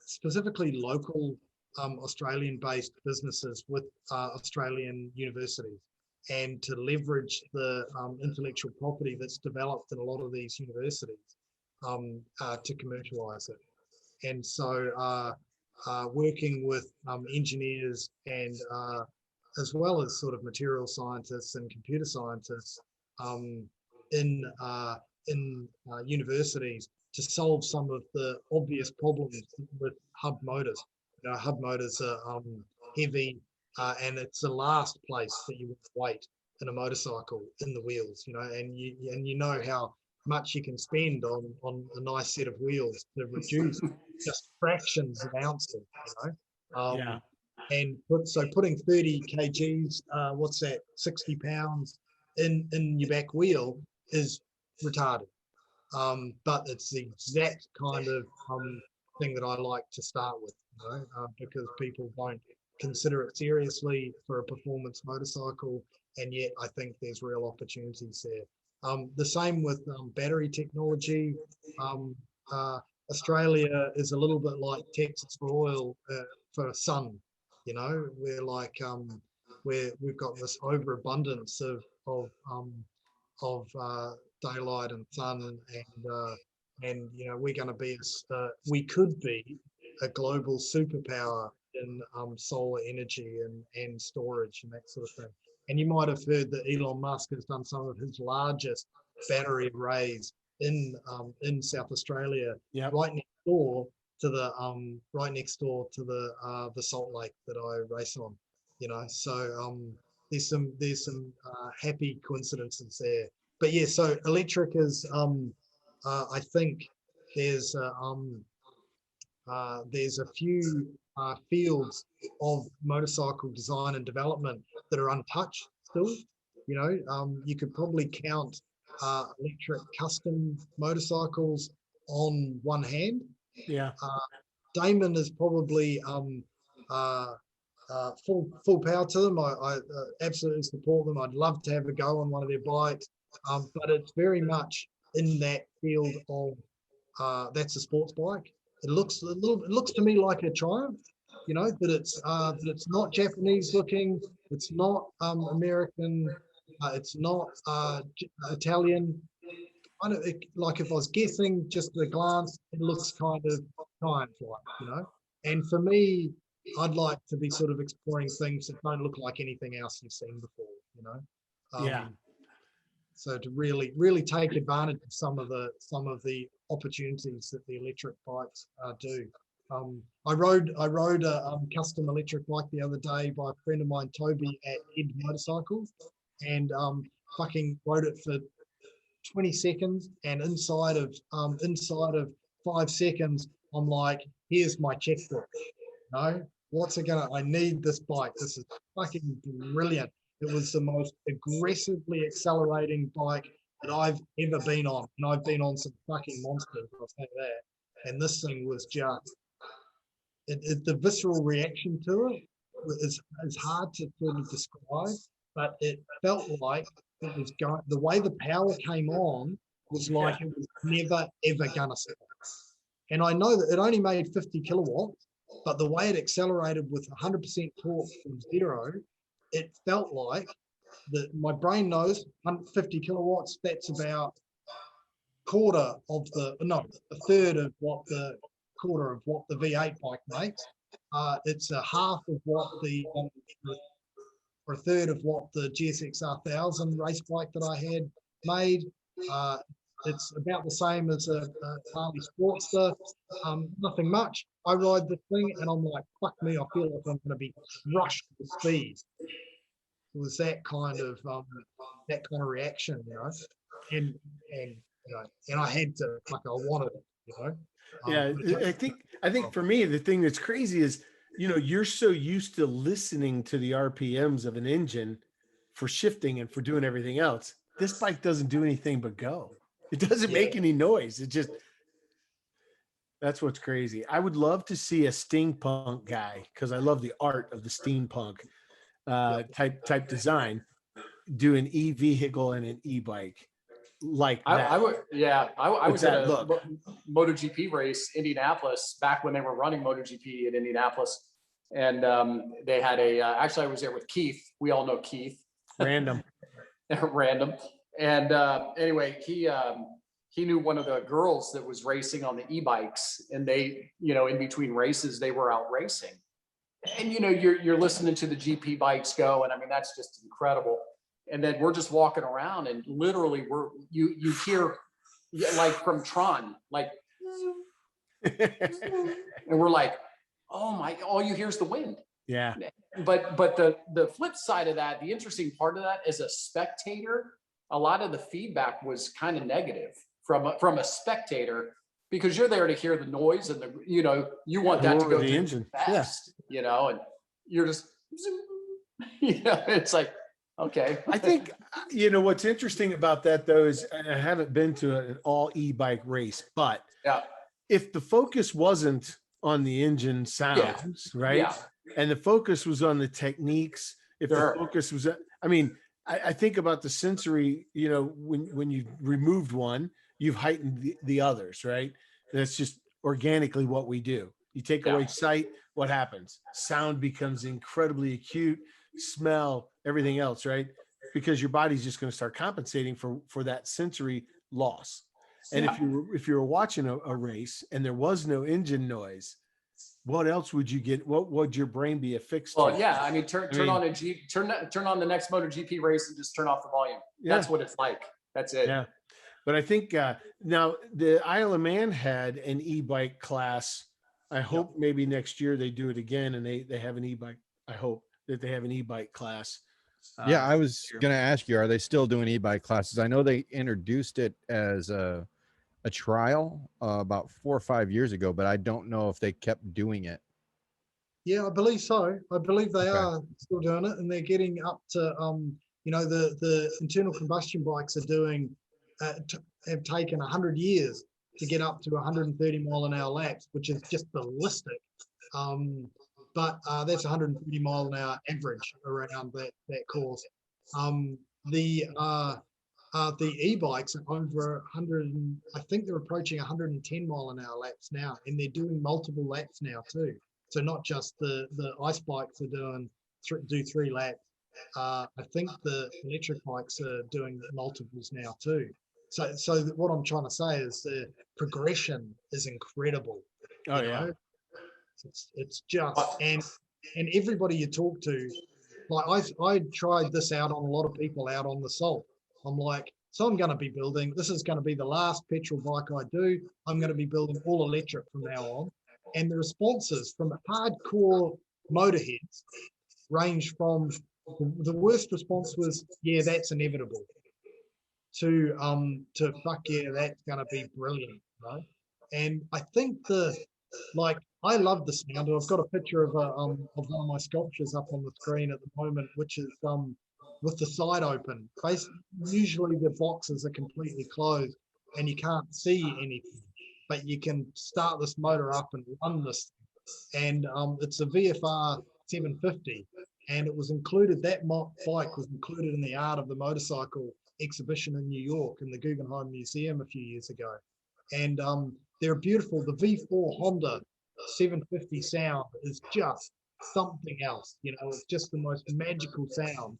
S3: specifically local Australian-based businesses with Australian universities, and to leverage the intellectual property that's developed in a lot of these universities to commercialize it. And so working with engineers and as well as sort of material scientists and computer scientists in universities to solve some of the obvious problems with hub motors. You know, hub motors are heavy, and it's the last place that you would wait in a motorcycle, in the wheels. You know, and you know how much you can spend on a nice set of wheels to reduce just fractions of ounces. You know,
S1: Yeah.
S3: and putting 30 kgs, what's that, 60 pounds in your back wheel is retarded. But it's the exact kind of thing that I like to start with, you know, because people don't consider it seriously for a performance motorcycle, and yet I think there's real opportunities there. The same with battery technology. Australia is a little bit like Texas for oil, for sun. You know, we're like we've got this overabundance of daylight and sun, and you know, we're going to be we could be a global superpower in solar energy and storage and that sort of thing. And you might have heard that Elon Musk has done some of his largest battery arrays in South Australia,
S1: Yep.
S3: right next door to the Salt Lake that I race on. You know, so there's some happy coincidences there. But yeah, so electric is I think there's a few fields of motorcycle design and development that are untouched still. You know, you could probably count electric custom motorcycles on one hand.
S1: Yeah.
S3: Damon is probably full power to them. I absolutely support them. I'd love to have a go on one of their bikes, but it's very much in that field of that's a sports bike. It looks to me like a Triumph, you know, that it's not Japanese looking, it's not American, it's not Italian. Like if I was guessing just at a glance, it looks kind of Triumph-like, you know. And for me, I'd like to be sort of exploring things that don't look like anything else you've seen before, you know.
S1: Yeah.
S3: So to really take advantage of some of the opportunities that the electric bikes do. I rode a custom electric bike the other day by a friend of mine, Toby, at Ed Motorcycles, and fucking rode it for 20 seconds, and inside of 5 seconds, I'm like, here's my checkbook. No, what's it gonna? I need this bike. This is fucking brilliant. It was the most aggressively accelerating bike that I've ever been on. And I've been on some fucking monsters, I'll say that. And this thing was just, the visceral reaction to it is hard to sort of describe, but it felt like it was going, the way the power came on was like it was never, ever gonna stop. And I know that it only made 50 kilowatts, but the way it accelerated with 100% torque from zero, it felt like that my brain knows 50 kilowatts, that's about a third of what the V8 bike makes. It's a half of what or a third of what the GSX-R 1000 race bike that I had made. It's about the same as a Harley Sportster, nothing much. I ride the thing and I'm like, fuck me, I feel like I'm going to be rushed to speed. It was that kind of reaction, you know, and you know, and I had to, like, I wanted it, you know.
S1: Yeah, I think for me, the thing that's crazy is, you know, you're so used to listening to the RPMs of an engine for shifting and for doing everything else. This bike doesn't do anything but go. It doesn't make any noise. It just, that's what's crazy. I would love to see a steampunk guy, because I love the art of the steampunk type design, do an e-vehicle and an e-bike like that.
S4: I was at a MotoGP race, Indianapolis, back when they were running MotoGP in Indianapolis. And they had actually I was there with Keith. We all know Keith.
S1: Random.
S4: And anyway, he knew one of the girls that was racing on the e-bikes, and they, you know, in between races, they were out racing. And, you know, you're listening to the GP bikes go, and I mean, that's just incredible. And then we're just walking around, and literally you hear, like from Tron, like, and we're like, oh my, all you hear is the wind.
S1: Yeah.
S4: But the flip side of that, the interesting part of that, as a spectator, a lot of the feedback was kind of negative from a spectator, because you're there to hear the noise and the, you know, you want that to go
S1: the engine
S4: fast, you know, and you're just, you know, it's like, okay.
S1: I think, you know, what's interesting about that though is, and I haven't been to an all e-bike race, but if the focus wasn't on the engine sounds, right? Yeah. And the focus was on the techniques, if the focus was, I mean, I think about the sensory, you know, when you removed one, you've heightened the others, right? That's just organically what we do. You take away sight, what happens? Sound becomes incredibly acute, smell, everything else, right? Because your body's just going to start compensating for that sensory loss. And if you were watching a race and there was no engine noise, what else would you get? What would your brain be affixed
S4: Well,
S1: to?
S4: yeah, I mean, turn on a Jeep, turn on the next MotoGP race and just turn off the volume. That's what it's like. That's it.
S1: Yeah. But I think now the Isle of Man had an e-bike class. I hope maybe next year they do it again and they have an e-bike. I hope that they have an e-bike class.
S2: Yeah, I was going to ask you, are they still doing e-bike classes? I know they introduced it as a trial about 4 or 5 years ago, but I don't know if they kept doing it.
S3: Yeah, I believe so. I believe they
S2: Okay.
S3: are still doing it, and they're getting up to you know, the internal combustion bikes are doing have taken 100 years to get up to 130 mile an hour laps, which is just ballistic. But that's 130 mile an hour average around that course. The e-bikes are over 100, I think they're approaching 110 mile an hour laps now, and they're doing multiple laps now too. So not just the ice bikes are do 3 laps. I think the electric bikes are doing multiples now too. So what I'm trying to say is the progression is incredible.
S1: Oh yeah.
S3: Know? It's just and everybody you talk to, like I tried this out on a lot of people out on the Salt. I'm like, so I'm going to be building. This is going to be the last petrol bike I do. I'm going to be building all electric from now on. And the responses from hardcore motorheads range from the worst response was, yeah, that's inevitable, to fuck yeah, that's going to be brilliant, right? And I think I love the sound. I've got a picture of one of my sculptures up on the screen at the moment, which is with the side open. Usually the boxes are completely closed and you can't see anything, but you can start this motor up and run this thing. And it's a VFR 750, and it was included. That bike was included in the Art of the Motorcycle exhibition in New York in the Guggenheim Museum a few years ago. And they're beautiful. The V4 Honda 750 sound is just something else. You know, it's just the most magical sound.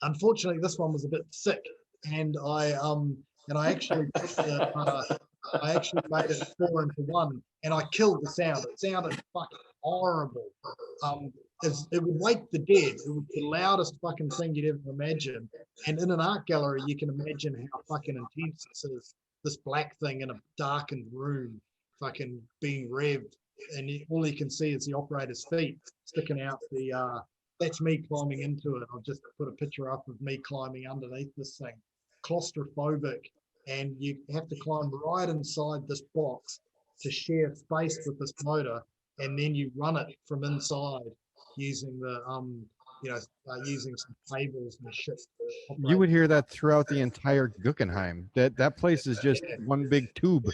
S3: Unfortunately, this one was a bit sick, and I actually I actually made it 4 into 1, and I killed the sound. It sounded fucking horrible. It would wake the dead. It was the loudest fucking thing you'd ever imagine. And in an art gallery, you can imagine how fucking intense this is. This black thing in a darkened room, fucking being revved, and all you can see is the operator's feet sticking out the. That's me climbing into it. I'll just put a picture up of me climbing underneath this thing. Claustrophobic, and you have to climb right inside this box to share space with this motor, and then you run it from inside using the using some cables and shit.
S2: You would hear that throughout the entire Guggenheim. That place is just one big tube.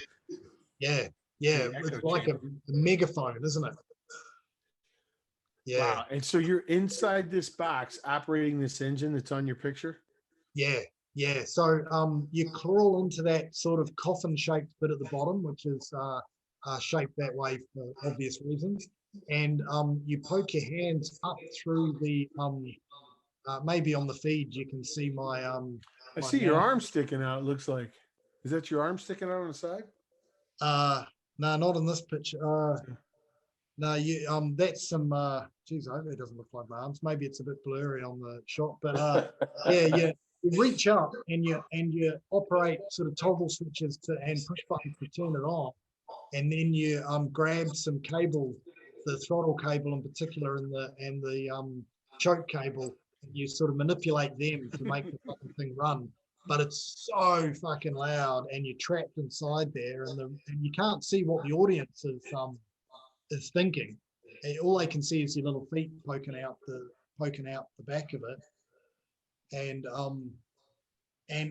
S3: Yeah, it's like a megaphone, isn't it? Yeah.
S1: Wow. And so you're inside this box operating this engine that's on your picture?
S3: Yeah. So you crawl into that sort of coffin-shaped bit at the bottom, which is shaped that way for obvious reasons. And you poke your hands up through the maybe on the feed you can see my
S1: I see your arm sticking out, it looks like. Is that your arm sticking out on the side?
S3: No, not in this picture. No, you that's some geez, I hope it doesn't look like my arms. Maybe it's a bit blurry on the shot, but yeah. You reach up and you operate sort of toggle switches and push buttons to turn it on, and then you grab some cable, the throttle cable in particular, and the choke cable. And you sort of manipulate them to make the fucking thing run. But it's so fucking loud, and you're trapped inside there, and you can't see what the audience is thinking. All they can see is your little feet poking out the back of it. And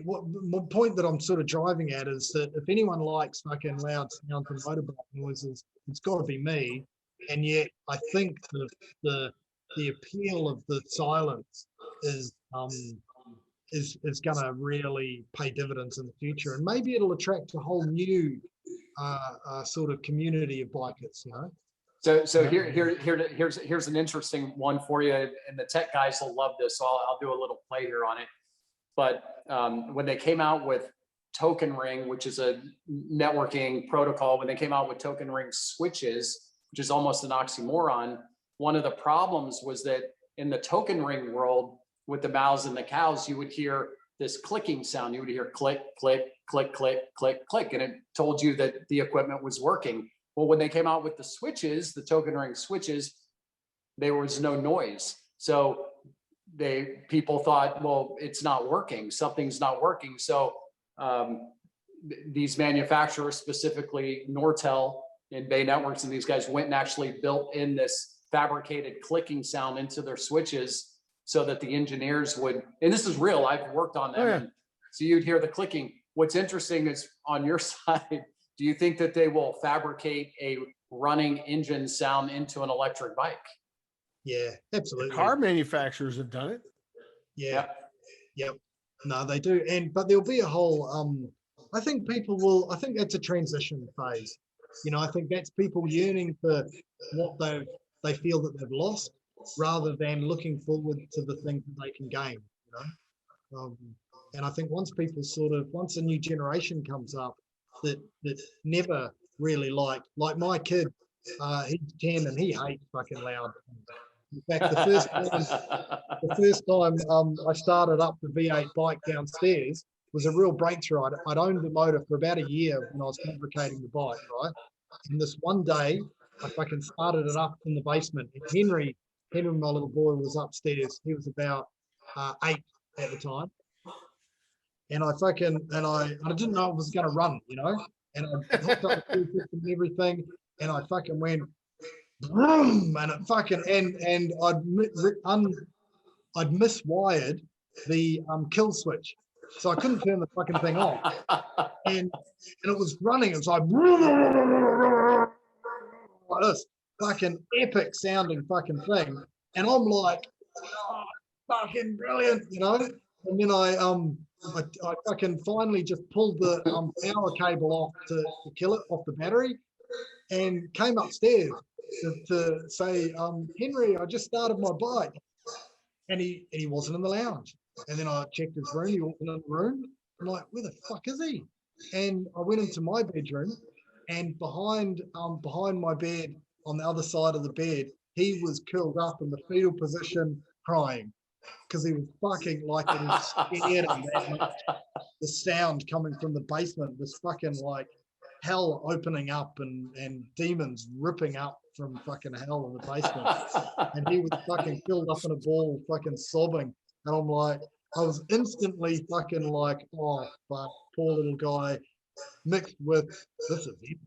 S3: what my point that I'm sort of driving at is that if anyone likes fucking loud sounds and motorbike noises, it's got to be me. And yet I think the appeal of the silence is going to really pay dividends in the future, and maybe it'll attract a whole new sort of community of bikers, you know.
S4: So here's an interesting one for you, and the tech guys will love this. So I'll do a little play here on it. But when they came out with Token Ring, which is a networking protocol, when they came out with Token Ring switches, which is almost an oxymoron. One of the problems was that in the token ring world with the mouths and the cows, you would hear this clicking sound. You would hear click, click, click, click, click, click, and it told you that the equipment was working. Well, when they came out with the switches, the token ring switches, there was no noise. So people thought, well, it's not working. Something's not working. So these manufacturers, specifically Nortel and Bay Networks, and these guys went and actually built in this fabricated clicking sound into their switches so that the engineers would, and this is real, I've worked on them.
S1: Oh, yeah.
S4: And so you'd hear the clicking. What's interesting is on your side, do you think that they will fabricate a running engine sound into an electric bike?
S3: Yeah, absolutely.
S1: The car manufacturers have done it.
S3: Yeah. Yep. No, they do. But there'll be a whole, I think that's a transition phase. You know, I think that's people yearning for what they feel that they've lost, rather than looking forward to the things that they can gain, you know. And I think once a new generation comes up that never really like my kid, he's 10 and he hates fucking loud. In fact, the first time I started up the V8 bike downstairs was a real breakthrough. I'd owned the motor for about a year when I was fabricating the bike, right? And this one day, I fucking started it up in the basement. And Henry, my little boy, was upstairs. He was about 8 at the time. And I didn't know it was going to run, you know? And I hooked up the system and everything, and I fucking went, boom, and it fucking, and I'd miswired the kill switch. So I couldn't turn the fucking thing off. And it was running. It was like this fucking epic sounding fucking thing. And I'm like, oh, fucking brilliant, you know? And then I fucking finally just pulled the power cable off to kill it off the battery, and came upstairs to say, Henry, I just started my bike. And he wasn't in the lounge. And then I checked his room. He wasn't in the room. I'm like, where the fuck is he? And I went into my bedroom, and behind my bed, on the other side of the bed, he was curled up in the fetal position, crying, because he was fucking like it was scared him that much. The sound coming from the basement, this fucking like hell opening up and demons ripping up from fucking hell in the basement. And he was fucking filled up in a ball, fucking sobbing. And I'm like, I was instantly fucking like, oh, fuck, poor little guy, mixed with, this is it.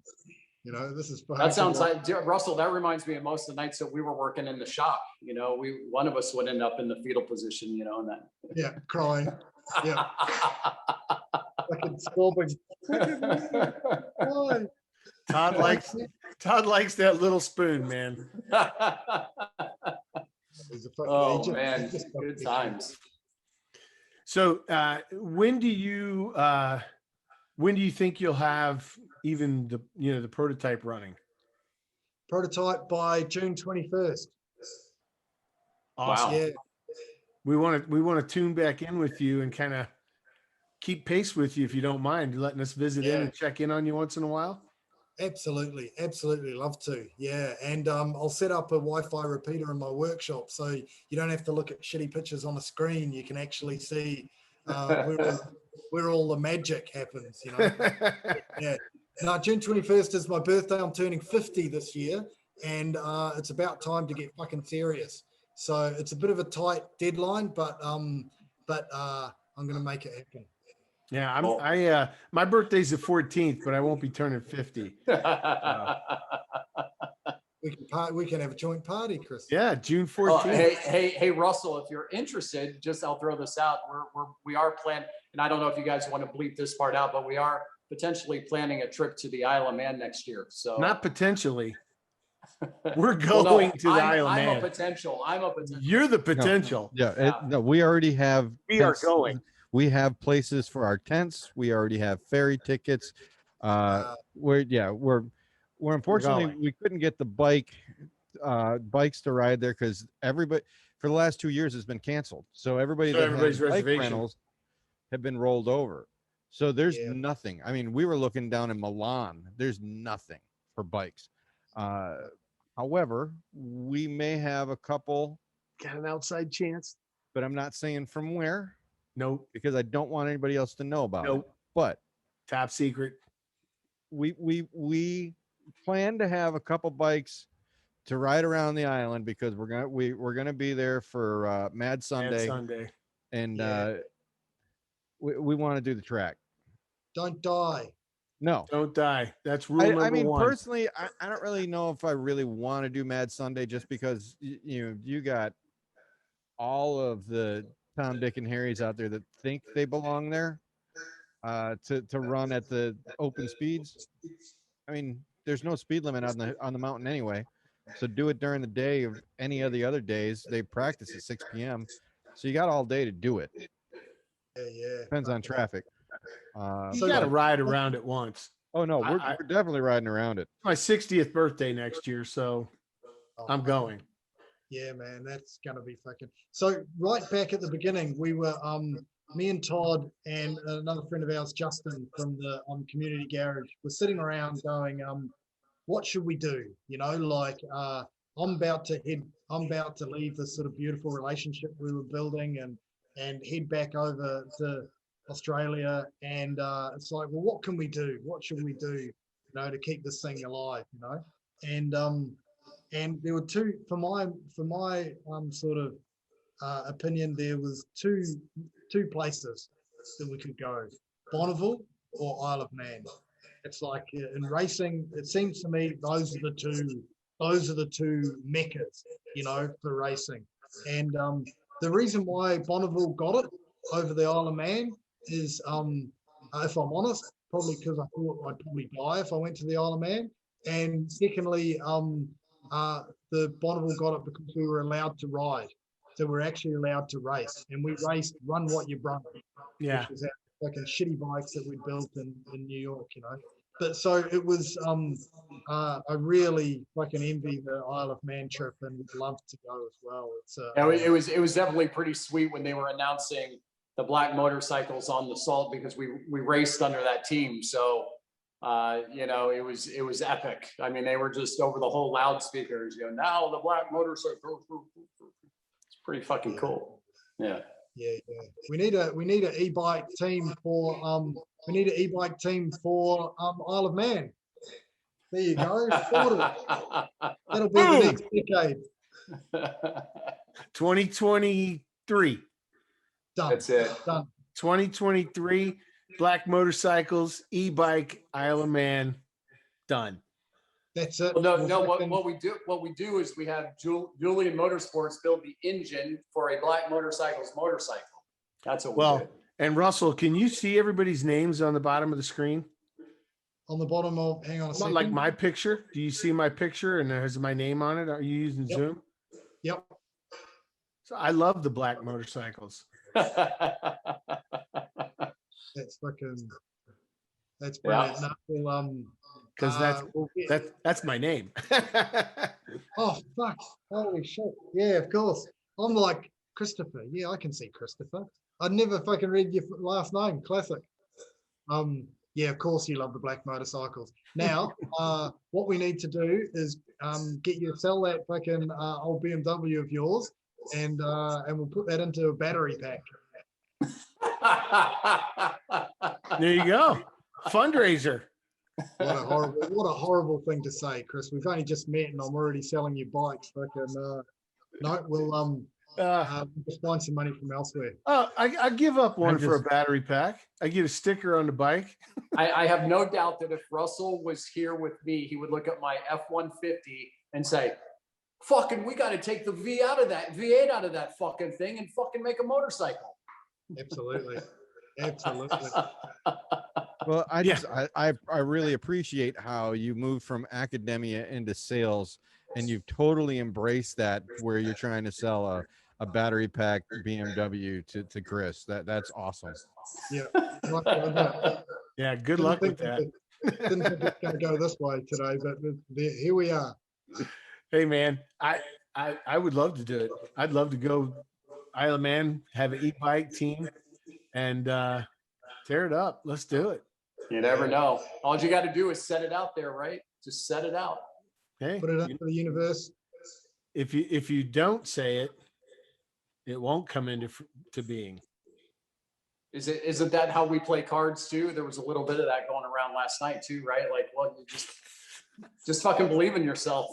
S3: You know, this is
S4: that sounds like, Russell, that reminds me of most of the nights that we were working in the shop. You know, one of us would end up in the fetal position, you know, and that.
S3: Yeah, crying. Yeah. Fucking sobbing. Why?
S1: Todd likes that little spoon, man.
S4: Oh man, good times.
S1: So when do you think you'll have even the prototype running?
S3: Prototype by June 21st.
S1: Awesome.
S4: Wow.
S3: Yeah.
S1: We want to tune back in with you and kind of keep pace with you, if you don't mind letting us visit in and check in on you once in a while.
S3: Absolutely, love to. Yeah, and I'll set up a Wi-Fi repeater in my workshop, so you don't have to look at shitty pictures on a screen. You can actually see where all the magic happens. You know. Yeah. Now, June 21st is my birthday. I'm turning 50 this year, and it's about time to get fucking serious. So it's a bit of a tight deadline, but I'm gonna make it happen.
S1: Yeah, my birthday's the 14th, but I won't be turning 50.
S3: We can have a joint party, Chris.
S1: Yeah, June 14th.
S4: Hey, Russell, if you're interested, I'll throw this out. We are planning, and I don't know if you guys want to bleep this part out, but we are potentially planning a trip to the Isle of Man next year. So
S1: not potentially. We're going to the Isle of Man.
S4: I'm a potential.
S1: You're the potential.
S2: No, we already have.
S1: We are going.
S2: We have places for our tents. We already have ferry tickets. We're unfortunately we couldn't get the bikes to ride there because everybody for the last 2 years has been canceled. So everybody's bike rentals have been rolled over. So there's nothing. I mean, we were looking down in Milan. There's nothing for bikes. However, we may have a couple,
S1: Got an outside chance?
S2: but I'm not saying from where
S1: Nope.
S2: because I don't want anybody else to know about it.
S1: Nope.
S2: But
S1: Top secret.
S2: we plan to have a couple bikes to ride around the island because we're gonna be there for Mad Sunday,
S1: Sunday.
S2: and
S3: Yeah.
S2: we want to do the track.
S3: Don't die.
S2: No,
S1: Don't die. That's rule number
S2: I mean,
S1: one.
S2: personally, I don't really know if I really want to do Mad Sunday just because you got all of the Tom, Dick, and Harrys out there that think they belong there to run at the open speeds. I mean, there's no speed limit on the mountain anyway, so do it during the day. Of any of the other days, they practice at 6 p.m. So you got all day to do it.
S3: Yeah.
S2: Depends on traffic.
S1: You
S3: So
S1: got to
S3: that-
S1: ride around it once.
S2: Oh no, we're
S1: I-
S2: definitely riding around it.
S1: It's my 60th birthday next year, so
S3: Oh,
S1: I'm going.
S3: Yeah, man, that's gonna be fucking. So right back at the beginning, we were me and Todd and another friend of ours, Justin from the Community Garage, were sitting around going, what should we do? You know, like I'm about to leave this sort of beautiful relationship we were building and head back over to Australia. And it's like, well, what can we do? What should we do, you know, to keep this thing alive, you know? And there were two, for my sort of opinion, there was two places that we could go, Bonneville or Isle of Man. It's like in racing, it seems to me those are the two meccas, you know, for racing. And the reason why Bonneville got it over the Isle of Man is, if I'm honest, probably because I thought I'd probably die if I went to the Isle of Man. And secondly, the Bonneville got it because we were allowed to ride. So we're actually allowed to race. And we raced Run What You Brung,
S1: Yeah.
S3: which was our fucking shitty bikes that we built in New York, you know. But so it was, I really fucking envy the Isle of Man trip and would love to go as well. It's
S4: Yeah, it was definitely pretty sweet when they were announcing the black motorcycles on the Salt because we raced under that team. So you know, it was epic. I mean, they were just over the whole loudspeakers, you know, now the black motorcycle. It's pretty fucking cool. Yeah.
S3: Yeah. We need an e-bike team for Isle of Man. There you go. That'll be the next decade.
S1: 2023.
S3: Done.
S4: That's it.
S3: Done.
S1: 2023. Black motorcycles, e-bike, Isle of Man, done.
S3: That's it.
S4: Well, no. What we do is we have Julian Motorsports build the engine for a black motorcycle. That's what we do.
S1: And Russell, can you see everybody's names on the bottom of the screen?
S3: On the bottom of, hang on a second.
S1: Like my picture. Do you see my picture and it has my name on it? Are you using
S3: Yep.
S1: Zoom?
S3: Yep.
S1: So I love the black motorcycles.
S3: That's brilliant.
S4: Yeah.
S3: No, well,
S1: Because that's my name.
S3: oh fuck! Holy shit! Yeah, of course. I'm like Christopher. Yeah, I can see Christopher. I'd never fucking read your last name. Classic. Yeah, of course you love the black motorcycles. Now, what we need to do is get you to sell that fucking old BMW of yours, and we'll put that into a battery pack.
S1: There you go. Fundraiser.
S3: What a horrible thing to say, Chris. We've only just met and I'm already selling you bikes. Fucking no, we'll just find some money from elsewhere.
S1: I give up one for a battery pack. I get a sticker on the bike.
S4: I have no doubt that if Russell was here with me, he would look at my F-150 and say, fucking, we got to take the V8 out of that fucking thing and fucking make a motorcycle.
S3: Absolutely.
S2: Well, I really appreciate how you moved from academia into sales, and you've totally embraced that, where you're trying to sell a battery pack BMW to Chris. That's awesome.
S3: Yeah.
S1: Yeah. Good luck with that.
S3: Didn't think it's going to go this way today, but here we are.
S1: Hey man, I would love to do it. I'd love to go Isle of Man, have an e-bike team, and tear it up. Let's do it.
S4: You never know. All you got to do is set it out there, right? Just set it out.
S1: Hey,
S3: Put it up to the universe.
S1: if you don't say it, it won't come into to being.
S4: Isn't that how we play cards too? There was a little bit of that going around last night too, right? Like, well, you just fucking believe in yourself.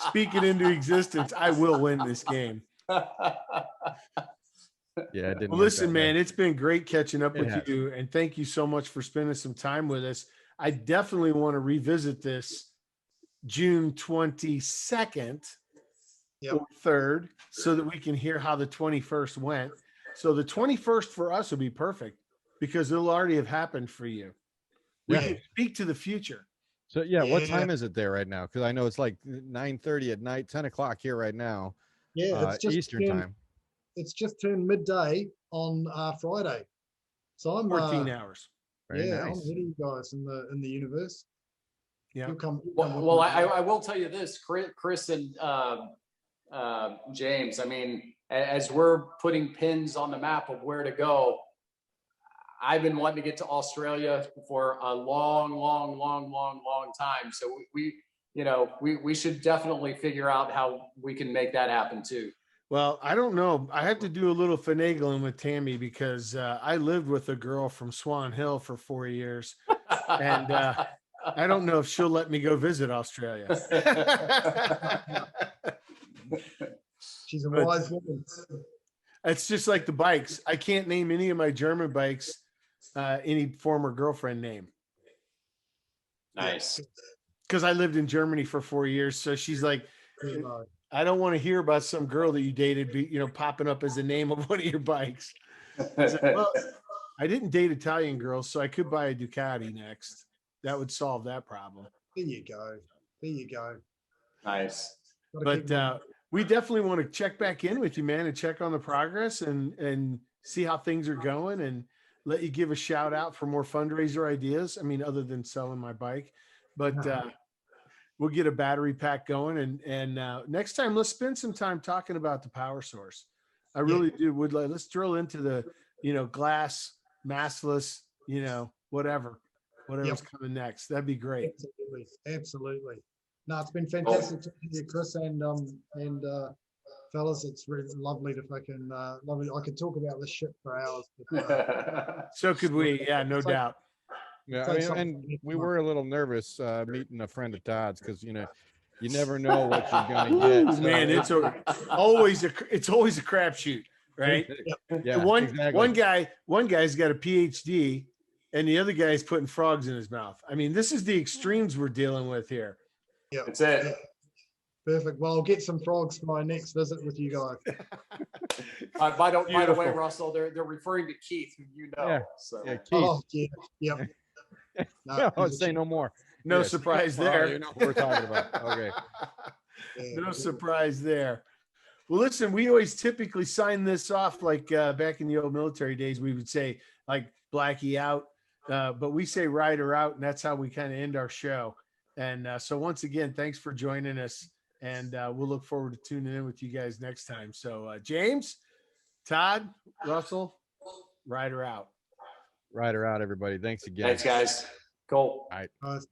S1: Speak it into existence. I will win this game.
S2: Yeah, it didn't
S1: Well,
S2: work
S1: listen,
S2: that
S1: man,
S2: way.
S1: it's been great catching up
S2: It
S1: with
S2: has.
S1: you, and thank you so much for spending some time with us. I definitely want to revisit this June 22nd
S3: Yep.
S1: or 3rd so that we can hear how the 21st went. So the 21st for us will be perfect because it'll already have happened for you. We
S2: Yeah.
S1: can speak to the future.
S2: So yeah, what
S3: Yeah.
S2: time is it there right now? Because I know it's like 9:30 at night, 10 o'clock here right now,
S3: Yeah, it's just
S2: Eastern time.
S3: It's just turned midday on Friday, so I'm
S1: 14 hours.
S2: Very
S3: I'm
S2: nice.
S3: ahead of you guys in the universe.
S1: Yeah.
S3: You'll come with
S4: Well,
S3: me.
S4: I will tell you this, Chris and James. I mean, as we're putting pins on the map of where to go, I've been wanting to get to Australia for a long time. So we should definitely figure out how we can make that happen too.
S1: Well, I don't know. I have to do a little finagling with Tammy because I lived with a girl from Swan Hill for 4 years, and I don't know if she'll let me go visit Australia.
S3: She's a
S1: But-
S3: wise woman.
S1: It's just like the bikes. I can't name any of my German bikes any former girlfriend name
S4: Nice.
S1: because I lived in Germany for 4 years. So she's like,
S3: You know.
S1: I don't want to hear about some girl that you dated, popping up as the name of one of your bikes. I said, well, I didn't date Italian girls, so I could buy a Ducati next. That would solve that problem.
S3: There you go. There you go.
S4: Nice.
S3: Gotta
S1: But
S3: keep them-
S1: we definitely want to check back in with you, man, and check on the progress and see how things are going and let you give a shout out for more fundraiser ideas. I mean, other than selling my bike, but we'll get a battery pack going. And next time, let's spend some time talking about the power source. I really do. Let's drill into the, glass, massless, whatever's coming next. That'd be great.
S3: Absolutely. No, it's been fantastic talking to you, Chris, and fellas. It's really lovely to fucking lovely. I could talk about this shit for hours. But,
S1: So could we. Yeah, no doubt.
S2: Yeah,
S3: It's like
S2: I mean,
S3: something
S2: and
S3: next
S2: we
S3: month.
S2: were a little nervous meeting a friend of Todd's because you never know what you're gonna get.
S1: Ooh,
S2: So-
S1: man, it's always a crapshoot, right?
S2: yeah,
S1: one
S2: exactly.
S1: one guy's got a PhD, and the other guy's putting frogs in his mouth. I mean, this is the extremes we're dealing with here.
S3: Yeah,
S4: That's it.
S3: yeah. Perfect. Well, I'll get some frogs for my next visit with you guys.
S4: By the way,
S1: Beautiful.
S4: Russell, they're referring to Keith, who you know.
S2: Yeah.
S4: So
S2: Yeah, Keith.
S3: Oh, yeah. Yep. No,
S2: Yeah,
S3: he's a
S2: say no more.
S1: No
S2: Yes.
S1: surprise
S2: Oh,
S1: there.
S2: you know what we're talking about. Okay.
S3: yeah.
S1: No surprise there. Well, listen, we always typically sign this off like back in the old military days. We would say like Blackie out, but we say rider out, and that's how we kind of end our show. And so once again, thanks for joining us, and we'll look forward to tuning in with you guys next time. So James, Todd, Russell, rider out.
S2: Rider out, everybody. Thanks again.
S4: thanks, guys. Cool.
S2: All right.
S3: Guys.